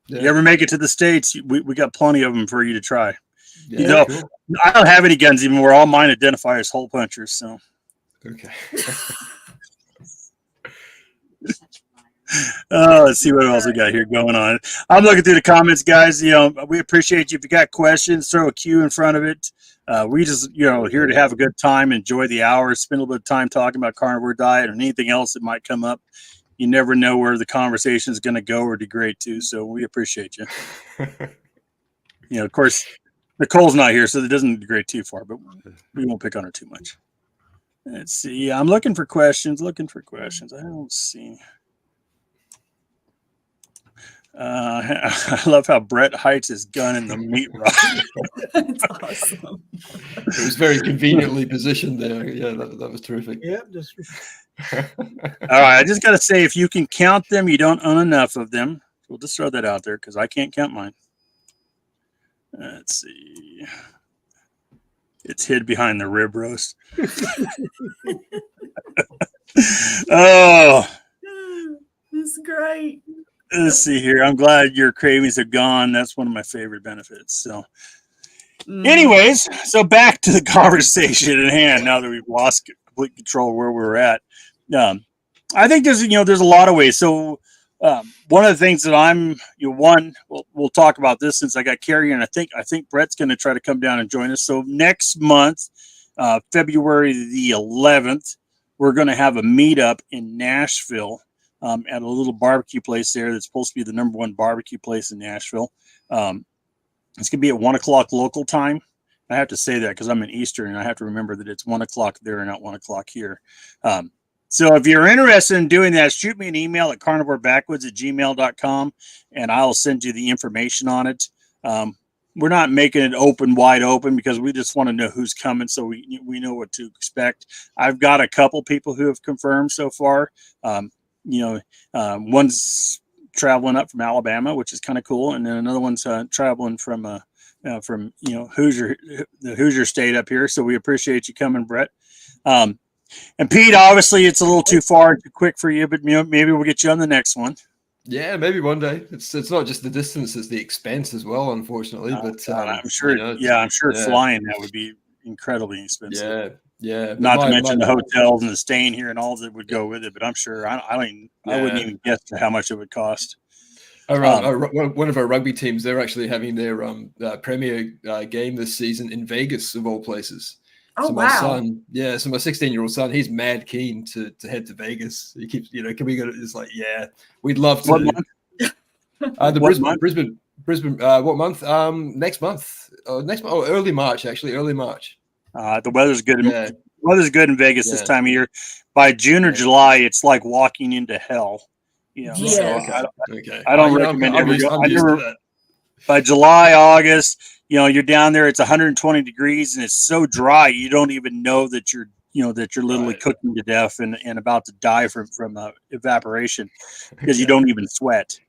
Yeah. You ever make it to the States? We got plenty of them for you to try. Yeah, Cool. I don't have any guns anymore. All mine identify as hole punchers. So Okay. let's see what else we got here going on. I'm looking through the comments, guys. We appreciate you. If you got questions, throw a Q in front of it. We just, here to have a good time, enjoy the hour, spend a little bit of time talking about carnivore diet or anything else that might come up. You never know where the conversation is going to go or degrade to. So we appreciate you. Of course, Nicole's not here, so it doesn't degrade too far, but we won't pick on her too much. Let's see. Yeah, I'm looking for questions. I don't see. I love how Brett hides his gun in the meat rock. That's awesome. It was very conveniently positioned there. Yeah, that was terrific. Yeah. Just All right, I just got to say, if you can count them, you don't own enough of them. We'll just throw that out there because I can't count mine. Let's see. It's hid behind the rib roast. Oh, It's great. let's see here. I'm glad your cravings are gone. That's one of my favorite benefits. So, anyways, so back to the conversation at hand. Now that we've lost complete control of where we're at, I think there's a lot of ways. So, one of the things that we'll talk about this since I got Carrie, and I think Brett's going to try to come down and join us. So next month, February the 11th, we're going to have a meetup in Nashville at a little barbecue place there that's supposed to be the #1 barbecue place in Nashville. It's going to be at 1 o'clock local time. I have to say that because I'm in Eastern, and I have to remember that it's 1 o'clock there and not 1 o'clock here. So if you're interested in doing that, shoot me an email at carnivorebackwoods@gmail.com, and I'll send you the information on it. We're not making it wide open because we just want to know who's coming, so we know what to expect. I've got a couple people who have confirmed so far. One's traveling up from Alabama, which is kind of cool, and then another one's traveling from Hoosier, the Hoosier State up here. So we appreciate you coming, Brett. And Pete, obviously it's a little too far and too quick for you, but maybe we'll get you on the next one. Yeah, maybe one day. It's not just the distance; it's the expense as well, unfortunately. But I'm sure. I'm sure flying that would be incredibly expensive. Yeah. Not to mention the hotels and the staying here and all that would go with it. But I'm sure I wouldn't even guess how much it would cost. One of our rugby teams, they're actually having their premier game this season in Vegas, of all places. Oh, so my son, so my 16-year-old son, he's mad keen to head to Vegas. He keeps, can we go to? It's like, yeah, we'd love to. What month? Brisbane. What month? Next month. Early March, actually. Early March. The weather's good. The weather's good in Vegas this time of year. By June or July, it's like walking into hell. So I don't recommend ever go. By July, August, you're down there. It's 120 degrees and it's so dry you don't even know that you're literally cooking to death and about to die from evaporation because you don't even sweat.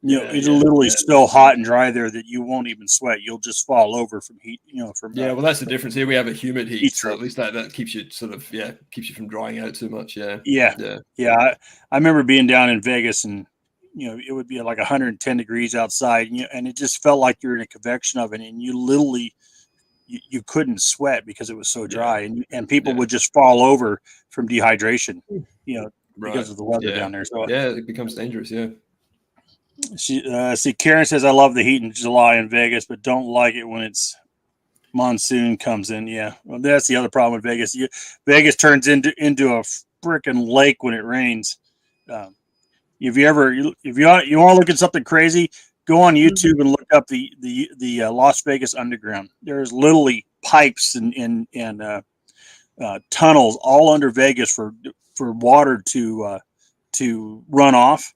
It's literally so hot and dry there that you won't even sweat. You'll just fall over from heat. Well, that's the difference here. We have a humid heat, so at least that keeps you keeps you from drying out too much. I remember being down in Vegas and it would be like 110 degrees outside, and it just felt like you're in a convection oven, and you literally you couldn't sweat because it was so dry, and people would just fall over from dehydration, because of the weather down there. So it becomes dangerous. See, Karen says, I love the heat in July in Vegas, but don't like it when it's monsoon comes in. Yeah. Well, that's the other problem with Vegas. Vegas turns into a freaking lake when it rains. If you want to look at something crazy, go on YouTube and look up the Las Vegas Underground. There's literally pipes and tunnels all under Vegas for water to run off.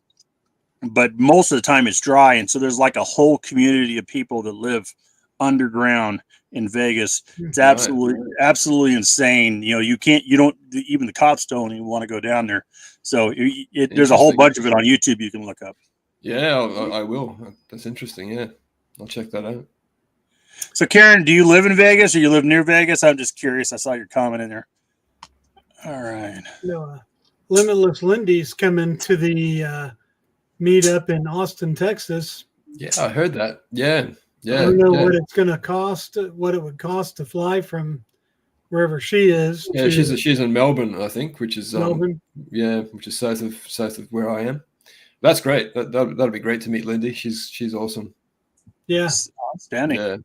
But most of the time it's dry, and so there's like a whole community of people that live underground in Vegas. It's absolutely insane. Even the cops don't even want to go down there. So there's a whole bunch of it on YouTube you can look up. Yeah, I will. That's interesting. Yeah, I'll check that out. So Karen, do you live in Vegas or you live near Vegas? I'm just curious. I saw your comment in there. All right. Limitless Lindy's coming to the meet up in Austin, Texas. Yeah, I heard that. Yeah. I don't know what it's going to cost, what it would cost to fly from wherever she is. Yeah, she's in Melbourne, I think, which is Melbourne. Which is south of where I am. That's great. That'll be great to meet Lindy. She's awesome. Yeah, outstanding. Yeah.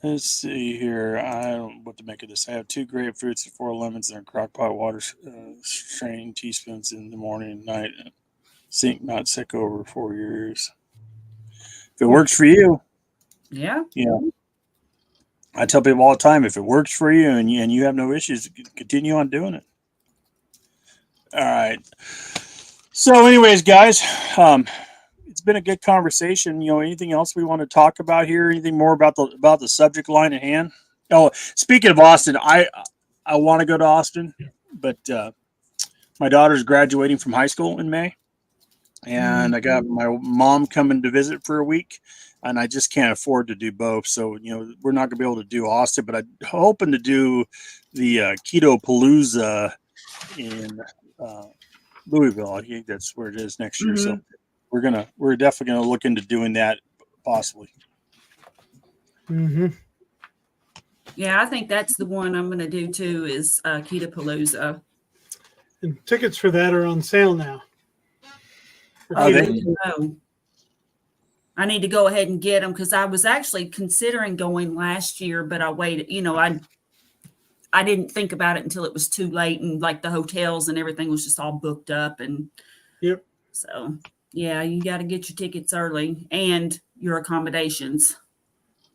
Let's see here. I don't know what to make of this. I have 2 grapefruits and 4 lemons in a crock pot water, strained teaspoons in the morning and night. Sink not sick over 4 years. If it works for you, I tell people all the time, if it works for you and you have no issues, continue on doing it. All right. So, anyways, guys, it's been a good conversation. Anything else we want to talk about here? Anything more about the subject line at hand? Oh, speaking of Austin, I want to go to Austin, but my daughter's graduating from high school in May, and I got my mom coming to visit for a week, and I just can't afford to do both. So, we're not going to be able to do Austin, but I'm hoping to do the Keto Palooza in Louisville. I think that's where it is next year. So we're definitely gonna look into doing that possibly. Yeah, I think that's the one I'm gonna do too, is Keto Palooza. And tickets for that are on sale now. I need to go ahead and get them because I was actually considering going last year, but I waited. I didn't think about it until it was too late, and like the hotels and everything was just all booked up. And Yep. so, yeah, you got to get your tickets early and your accommodations.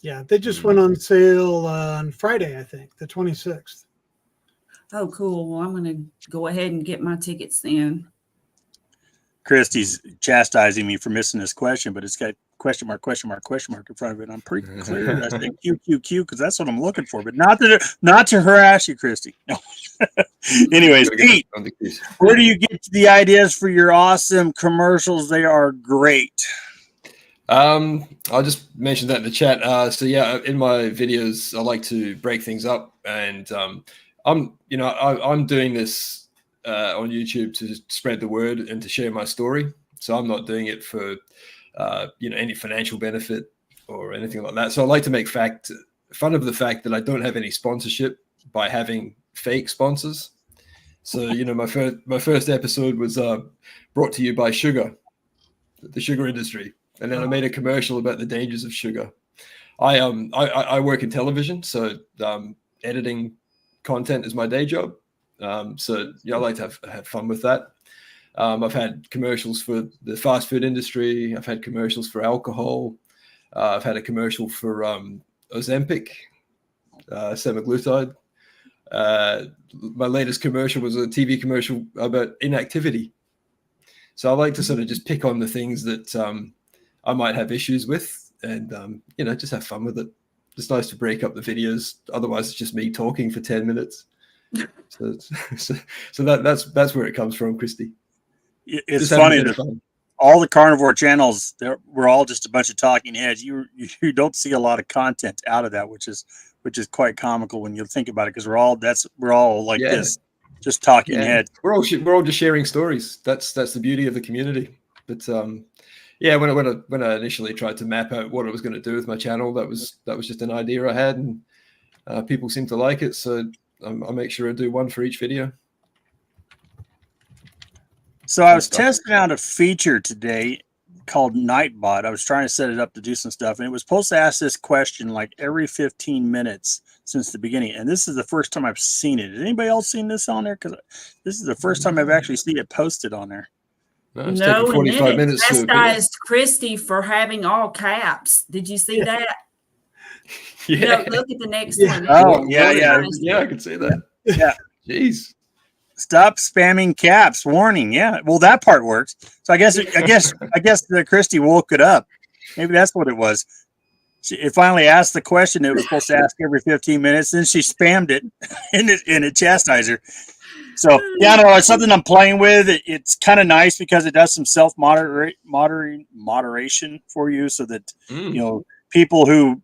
Yeah, they just went on sale on Friday, I think, the 26th. Oh, cool. Well, I'm going to go ahead and get my tickets then. Christy's chastising me for missing this question, but it's got question mark in front of it. I'm pretty clear. I say QQQ because that's what I'm looking for, but not to harass you, Christy. No. Anyways, Pete, where do you get the ideas for your awesome commercials? They are great. I'll just mention that in the chat. So yeah, in my videos, I like to break things up, and I'm doing this on YouTube to spread the word and to share my story. So I'm not doing it for any financial benefit or anything like that. So I like to make fun of the fact that I don't have any sponsorship by having fake sponsors. So my first episode was brought to you by sugar, the sugar industry. And then I made a commercial about the dangers of sugar. I work in television, so editing content is my day job. So I like to have fun with that. I've had commercials for the fast food industry. I've had commercials for alcohol. I've had a commercial for Ozempic, semaglutide. My latest commercial was a TV commercial about inactivity. So I like to sort of just pick on the things that I might have issues with, and just have fun with it. It's nice to break up the videos. Otherwise, it's just me talking for 10 minutes. So that's where it comes from, Christy. It's funny that all the carnivore channels, we're all just a bunch of talking heads. You don't see a lot of content out of that, which is quite comical when you think about it, because we're all like this, just talking heads. We're all just sharing stories. That's the beauty of the community. But when I initially tried to map out what I was going to do with my channel, that was just an idea I had, and people seem to like it. So I'll make sure I do one for each video. So I was testing out a feature today called Nightbot. I was trying to set it up to do some stuff, and it was supposed to ask this question like every 15 minutes since the beginning. And this is the first time I've seen it. Has anybody else seen this on there? Because this is the first time I've actually seen it posted on there. No, and then it chastised Christy for having all caps. Did you see that? Yeah. Look at the next one. Oh, yeah, I can see that. Yeah. Jeez. Stop spamming caps. Warning. Yeah. Well, that part works. So I guess the Christy woke it up. Maybe that's what it was. It finally asked the question it was supposed to ask every 15 minutes. Then she spammed it, and it chastised her. So yeah, no, it's something I'm playing with. It's kind of nice because it does some self moderation for you, so that people who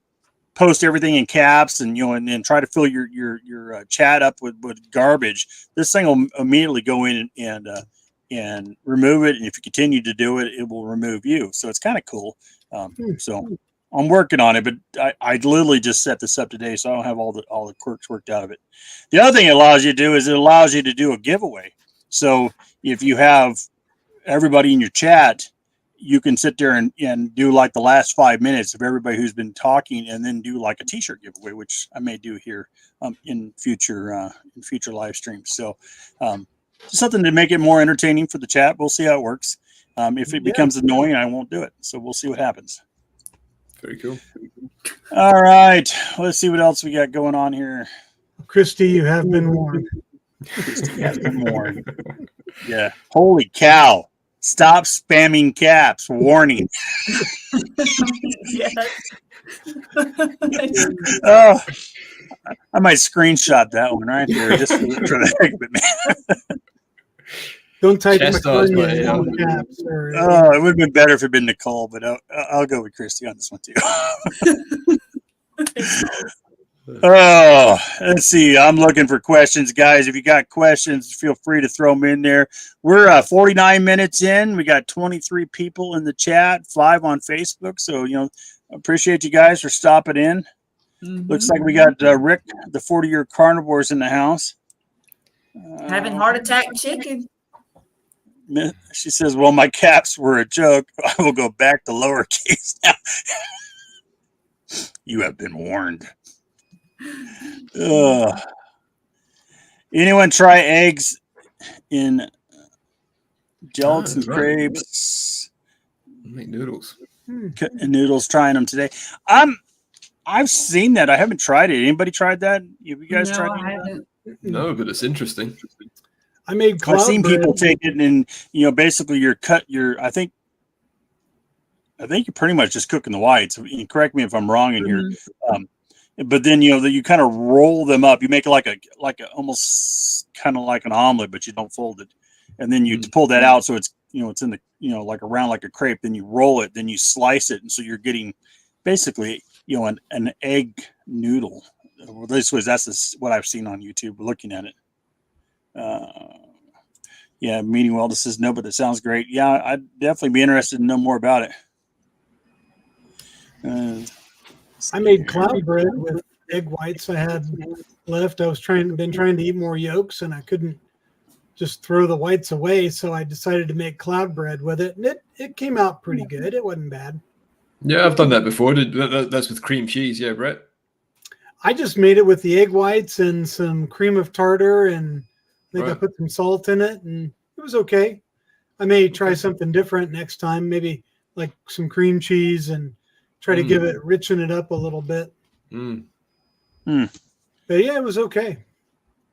post everything in caps and and try to fill your chat up with garbage, this thing will immediately go in and remove it, and if you continue to do it, it will remove you. So it's kind of cool. So I'm working on it, but I literally just set this up today, so I don't have all the quirks worked out of it. The other thing it allows you to do is it allows you to do a giveaway. So if you have everybody in your chat, you can sit there and do like the last 5 minutes of everybody who's been talking, and then do like a t-shirt giveaway, which I may do here in future live streams. So just something to make it more entertaining for the chat. We'll see how it works. If it becomes annoying, I won't do it. So we'll see what happens. Very cool. All right. Let's see what else we got going on here. Christy, you have been warned. Christy has been warned. Yeah. Holy cow. Stop spamming caps. Warning. Oh, I might screenshot that one right there just for the heck of it, man. Don't type caps. Oh, it would have been better if it had been Nicole, but I'll go with Christy on this one too. Oh, let's see. I'm looking for questions, guys. If you got questions, feel free to throw them in there. We're 49 minutes in. We got 23 people in the chat, 5 on Facebook. So, appreciate you guys for stopping in. Mm-hmm. Looks like we got Rick, the 40-year carnivores, in the house. Having heart attack chicken. She says, well, my caps were a joke. I will go back to lowercase now. You have been warned. Anyone try eggs in gelatin right. crepes? Make noodles. Noodles, trying them today. I've seen that. I haven't tried it. Anybody tried that? Have you guys No, tried I any of that? haven't. No, but it's interesting. I made I've cloud seen bread. people take it and basically I think you're pretty much just cooking the whites. You correct me if I'm wrong in here. But then you kind of roll them up. You make it like a almost kind of like an omelet, but you don't fold it. And then you pull that out so it's it's in the like around like a crepe. Then you roll it, then you slice it, and so you're getting basically an egg noodle. Well, that's what I've seen on YouTube looking at it. Yeah, Meeting Well says no, but that sounds great. Yeah, I'd definitely be interested to know more about it. I made cloud bread with egg whites I had left. I was been trying to eat more yolks, and I couldn't just throw the whites away, so I decided to make cloud bread with it, and it came out pretty good. It wasn't bad. Yeah, I've done that before. That's with cream cheese, yeah, Brett. I just made it with the egg whites and some cream of tartar, and I think I put some salt in it, and it was okay. I may try something different next time, maybe like some cream cheese and try to richen it up a little bit. But yeah, it was okay.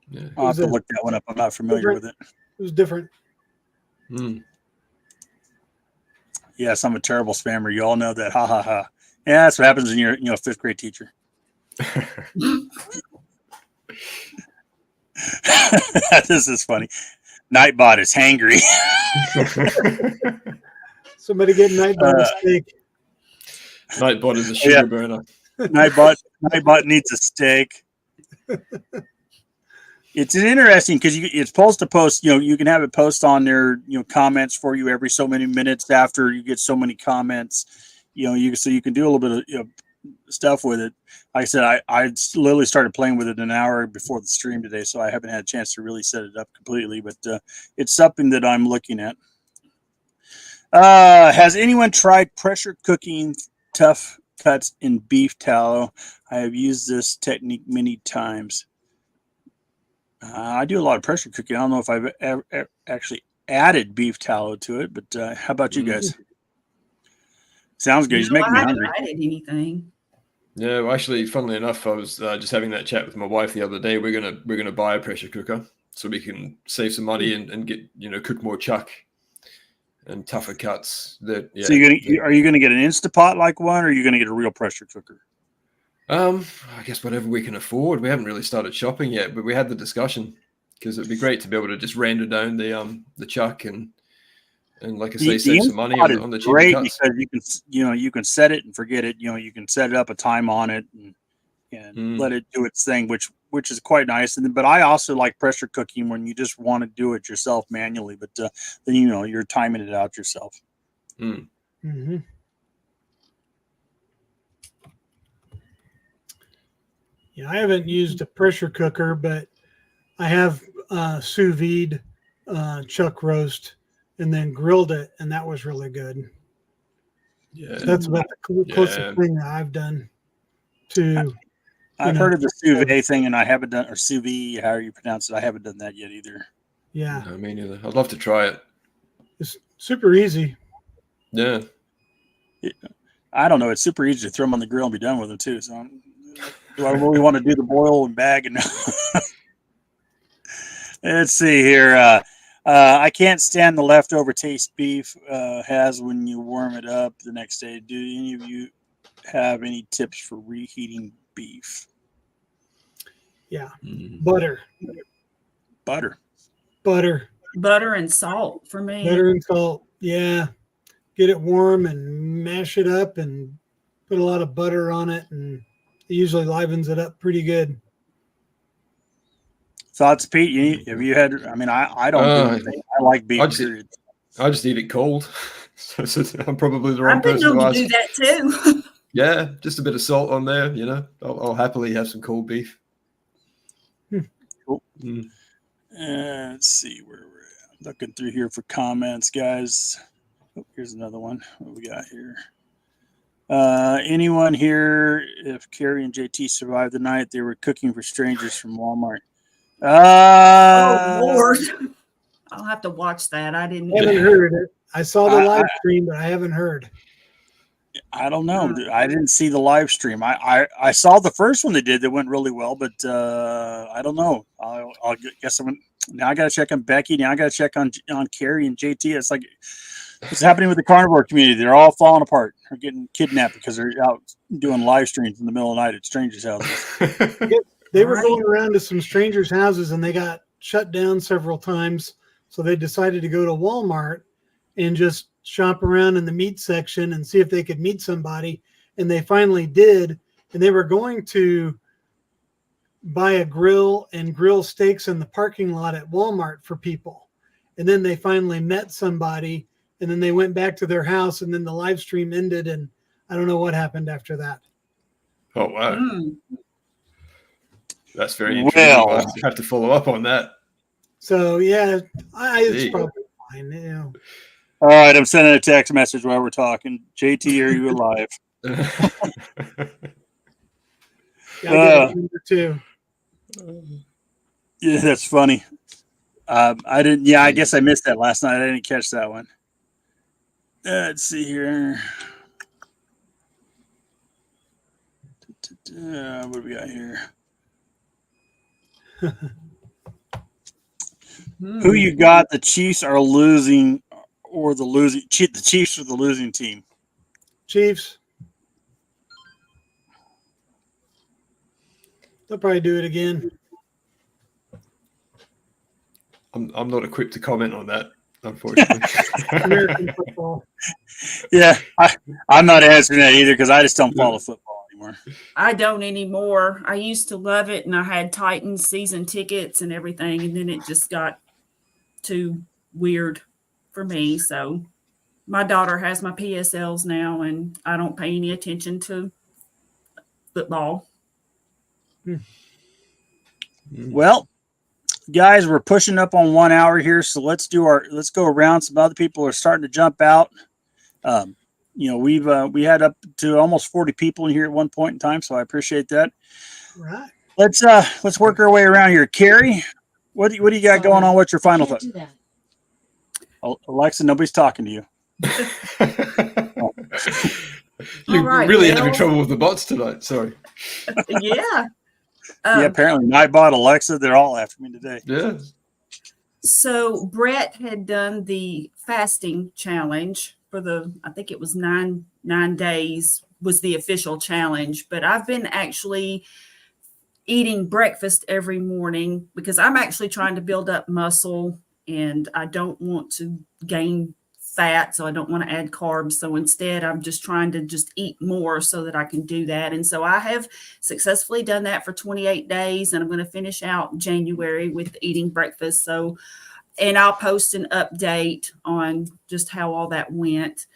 Yeah. I'll have to look that one up. I'm not familiar with it. It was different. Yes, I'm a terrible spammer. You all know that. Ha ha ha. Yeah, that's what happens when you're a fifth grade teacher. This is funny. Nightbot is hangry. Somebody get Nightbot a steak. Nightbot is a sugar burner. Nightbot needs a steak. It's interesting because it's supposed to post. You can have it post on their comments for you every so many minutes after you get so many comments. So you can do a little bit of stuff with it. Like I said, I literally started playing with it an hour before the stream today, so I haven't had a chance to really set it up completely. But it's something that I'm looking at. Has anyone tried pressure cooking tough cuts in beef tallow? I have used this technique many times. I do a lot of pressure cooking. I don't know if I've ever actually added beef tallow to it, but how about you guys? Sounds good. He's making me hungry. I haven't added anything. Yeah, well, actually, funnily enough, I was just having that chat with my wife the other day. We're gonna buy a pressure cooker so we can save some money and get cook more chuck and tougher cuts. So are you gonna get an Instapot like one, or are you gonna get a real pressure cooker? I guess whatever we can afford. We haven't really started shopping yet, but we had the discussion because it'd be great to be able to just render down the chuck and like I say, save some money on the cheaper great cuts. Because you can set it and forget it. You can set it up a time on it and let it do its thing, which is quite nice. But I also like pressure cooking when you just want to do it yourself manually, but then you're timing it out yourself. Mm-hmm. Yeah, I haven't used a pressure cooker, but I have sous vide chuck roast and then grilled it, and that was really good. Yeah, that's about the closest thing that I've done to. I've heard of the sous vide thing, and I haven't done, or sous vide, however you pronounce it. I haven't done that yet either. Yeah, no, me neither. I'd love to try it. It's super easy. Yeah, I don't know. It's super easy to throw them on the grill and be done with them too. So, do I really want to do the boil and bag and? Let's see here. I can't stand the leftover taste beef has when you warm it up the next day. Do any of you have any tips for reheating beef? Yeah, butter and salt for me. Butter and salt. Yeah, get it warm and mash it up and put a lot of butter on it, and it usually livens it up pretty good. Thoughts, Pete? Have you had? I mean, I don't do anything. I like beef. I just eat it cold. So I'm probably the wrong I've been person known to to ask. do that too. Yeah, just a bit of salt on there. I'll happily have some cold beef. Cool. Let's see where we're at. I'm looking through here for comments, guys. Oh, here's another one. What we got here? Anyone here? If Carrie and JT survived the night, they were cooking for strangers from Walmart. Oh Lord, I'll have to watch that. I didn't. I haven't heard it. I saw the live stream, but I haven't heard. I don't know. I didn't see the live stream. I saw the first one they did that went really well, but I don't know. I'll guess now I got to check on Becky. Now I got to check on Carrie and JT. It's like what's happening with the carnivore community. They're all falling apart. They're getting kidnapped because they're out doing live streams in the middle of the night at strangers' houses. They were going around to some strangers' houses and they got shut down several times. So they decided to go to Walmart and just shop around in the meat section and see if they could meet somebody. And they finally did. And they were going to buy a grill and grill steaks in the parking lot at Walmart for people. And then they finally met somebody and then they went back to their house and then the live stream ended. And I don't know what happened after that. Oh, wow. That's very interesting. Well, I have to follow up on that. So, yeah, it's probably fine. You know. All right, I'm sending a text message while we're talking. JT, are you alive? Number 2. Yeah, that's funny. I didn't. Yeah, I guess I missed that last night. I didn't catch that one. Let's see here. What do we got here? Who you got? The Chiefs are losing, or the Chiefs are the losing team? Chiefs. They'll probably do it again. I'm not equipped to comment on that, unfortunately. American football. Yeah, I'm not answering that either because I just don't follow football anymore. I don't anymore. I used to love it, and I had Titans season tickets and everything, and then it just got too weird for me. So my daughter has my PSLs now, and I don't pay any attention to football. Well, guys, we're pushing up on 1 hour here, so let's go around. Some other people are starting to jump out. We had up to almost 40 people in here at one point in time, so I appreciate that. Right. Let's work our way around here. Carrie, what do you got going on? What's your final thoughts? Alexa, nobody's talking to you. You're really having trouble with the bots tonight. Sorry. Yeah. Yeah, apparently Nightbot, Alexa, they're all after me today. Yeah. So Brett had done the fasting challenge for I think it was 9 days was the official challenge, but I've been actually eating breakfast every morning because I'm actually trying to build up muscle and I don't want to gain fat, so I don't want to add carbs. So instead, I'm just trying to just eat more so that I can do that. And so I have successfully done that for 28 days, and I'm going to finish out January with eating breakfast. So, and I'll post an update on just how all that went.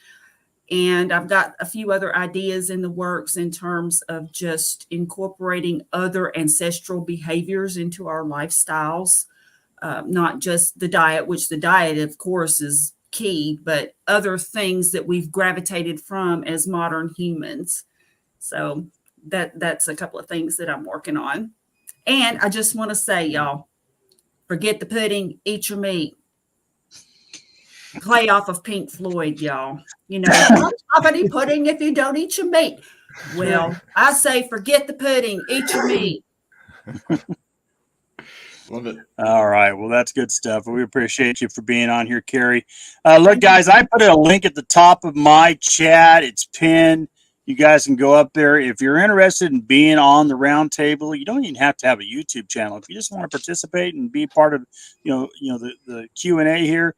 And I've got a few other ideas in the works in terms of just incorporating other ancestral behaviors into our lifestyles, not just the diet, which the diet, of course, is key, but other things that we've gravitated from as modern humans. So that's a couple of things that I'm working on. And I just want to say, y'all, forget the pudding, eat your meat. Play off of Pink Floyd, y'all. You know, don't have any pudding if you don't eat your meat. Well, I say forget the pudding, eat your meat. Love it. All right. Well, that's good stuff. We appreciate you for being on here, Carrie. Look, guys, I put a link at the top of my chat. It's pinned. You guys can go up there. If you're interested in being on the round table, you don't even have to have a YouTube channel. If you just want to participate and be part of, the Q&A here,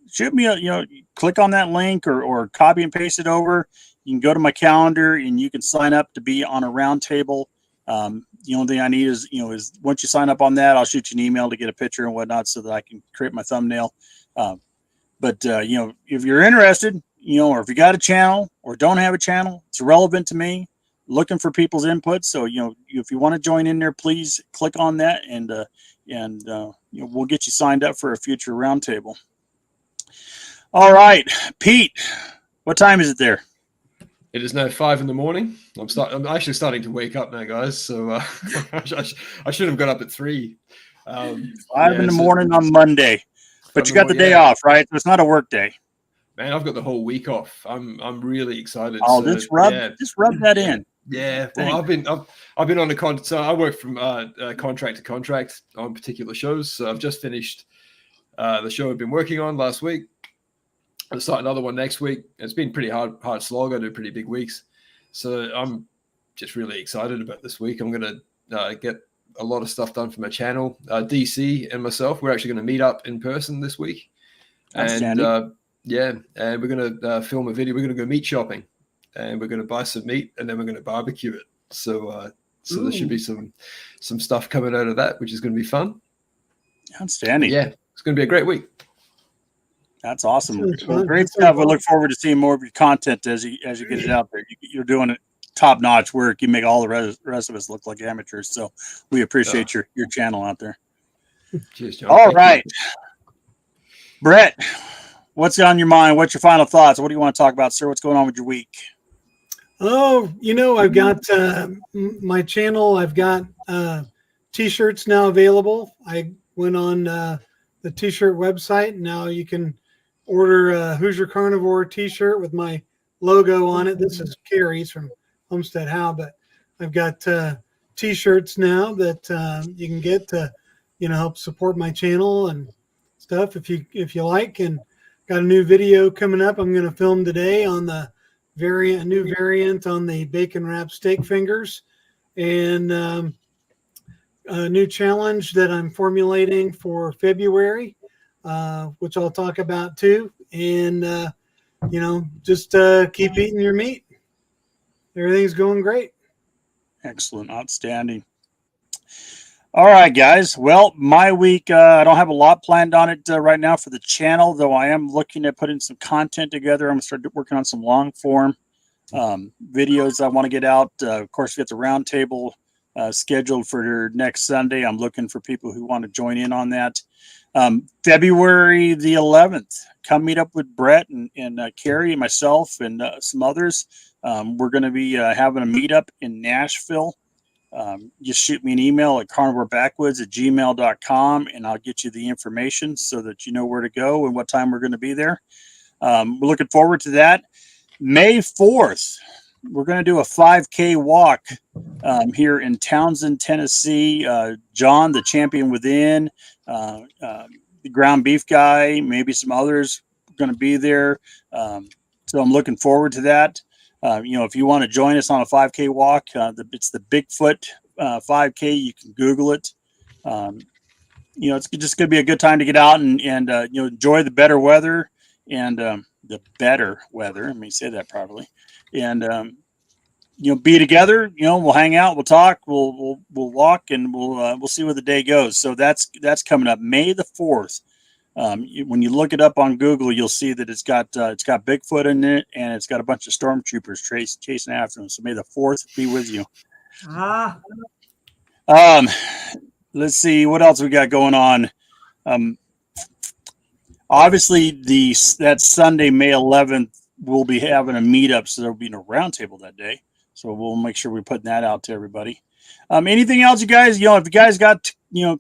shoot me, click on that link or copy and paste it over. You can go to my calendar and you can sign up to be on a round table. The only thing I need is once you sign up on that, I'll shoot you an email to get a picture and whatnot so that I can create my thumbnail. But if you're interested, or if you got a channel or don't have a channel, it's relevant to me. Looking for people's input. So, if you want to join in there, please click on that and we'll get you signed up for a future roundtable. All right, Pete, what time is it there? It is now 5 a.m. I'm actually starting to wake up now, guys. So I should have got up at 3. 5 in the morning on Monday, but you got the day off, right? So it's not a work day. Man, I've got the whole week off. I'm really excited. Oh, so, just rub that in. Yeah, well, I've been on the so I work from contract to contract on particular shows. So I've just finished the show I've been working on last week. I'll start another one next week. It's been pretty hard slog. I do pretty big weeks, so I'm just really excited about this week. I'm gonna get a lot of stuff done for my channel. DC and myself, we're actually going to meet up in person this week, and and we're going to film a video. We're going to go meat shopping, and we're going to buy some meat, and then we're going to barbecue it. So there should be some stuff coming out of that, which is going to be fun. Outstanding. Yeah, it's going to be a great week. That's awesome. Well, great stuff. I look forward to seeing more of your content as you get it out there. You're doing it top-notch work. You make all the rest of us look like amateurs. So we appreciate your channel out there. Cheers, John. All right. Brett, what's on your mind? What's your final thoughts? What do you want to talk about, sir? What's going on with your week? Oh, I've got my channel. I've got T-shirts now available. I went on the T-shirt website. Now you can order a Hoosier Carnivore T-shirt with my logo on it. This is Carrie's from Homestead How, but I've got T-shirts now that you can get to help support my channel and stuff if you like. And got a new video coming up. I'm going to film today on the new variant on the bacon wrapped steak fingers, and a new challenge that I'm formulating for February, which I'll talk about too. And just keep eating your meat. Everything's going great. Excellent. Outstanding. All right, guys. Well, my week, I don't have a lot planned on it right now for the channel, though I am looking at putting some content together. I'm going to start working on some long form videos I want to get out. Of course, we got the roundtable scheduled for next Sunday. I'm looking for people who want to join in on that. February the 11th, come meet up with Brett and Carrie and myself and some others. We're going to be having a meetup in Nashville. Just shoot me an email at carnivorebackwoods@gmail.com, and I'll get you the information so that you know where to go and what time we're going to be there. We're looking forward to that. May 4th, we're going to do a 5K walk here in Townsend, Tennessee. John, the champion within, the ground beef guy, maybe some others are going to be there. So I'm looking forward to that. If you want to join us on a 5K walk, it's the Bigfoot 5K. You can Google it. It's just going to be a good time to get out and enjoy the better weather and the better weather. Let me say that properly. And be together. We'll hang out, we'll talk, we'll walk, and we'll see where the day goes. So that's coming up May the 4th. When you look it up on Google, you'll see that it's got Bigfoot in it, and it's got a bunch of stormtroopers chasing after them. So May the 4th be with you. Let's see what else we got going on. Obviously, that Sunday, May 11th, we'll be having a meetup, so there'll be no roundtable that day. So we'll make sure we're putting that out to everybody. Anything else, you guys? If you guys got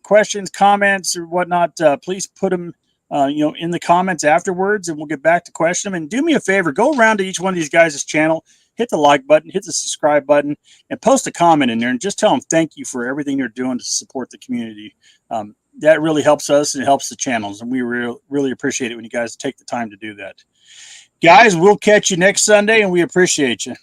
questions, comments, or whatnot, please put them in the comments afterwards, and we'll get back to question them. And do me a favor, go around to each one of these guys' channel, hit the like button, hit the subscribe button, and post a comment in there, and just tell them thank you for everything you're doing to support the community. That really helps us and it helps the channels, and we really appreciate it when you guys take the time to do that. Guys, we'll catch you next Sunday, and we appreciate you.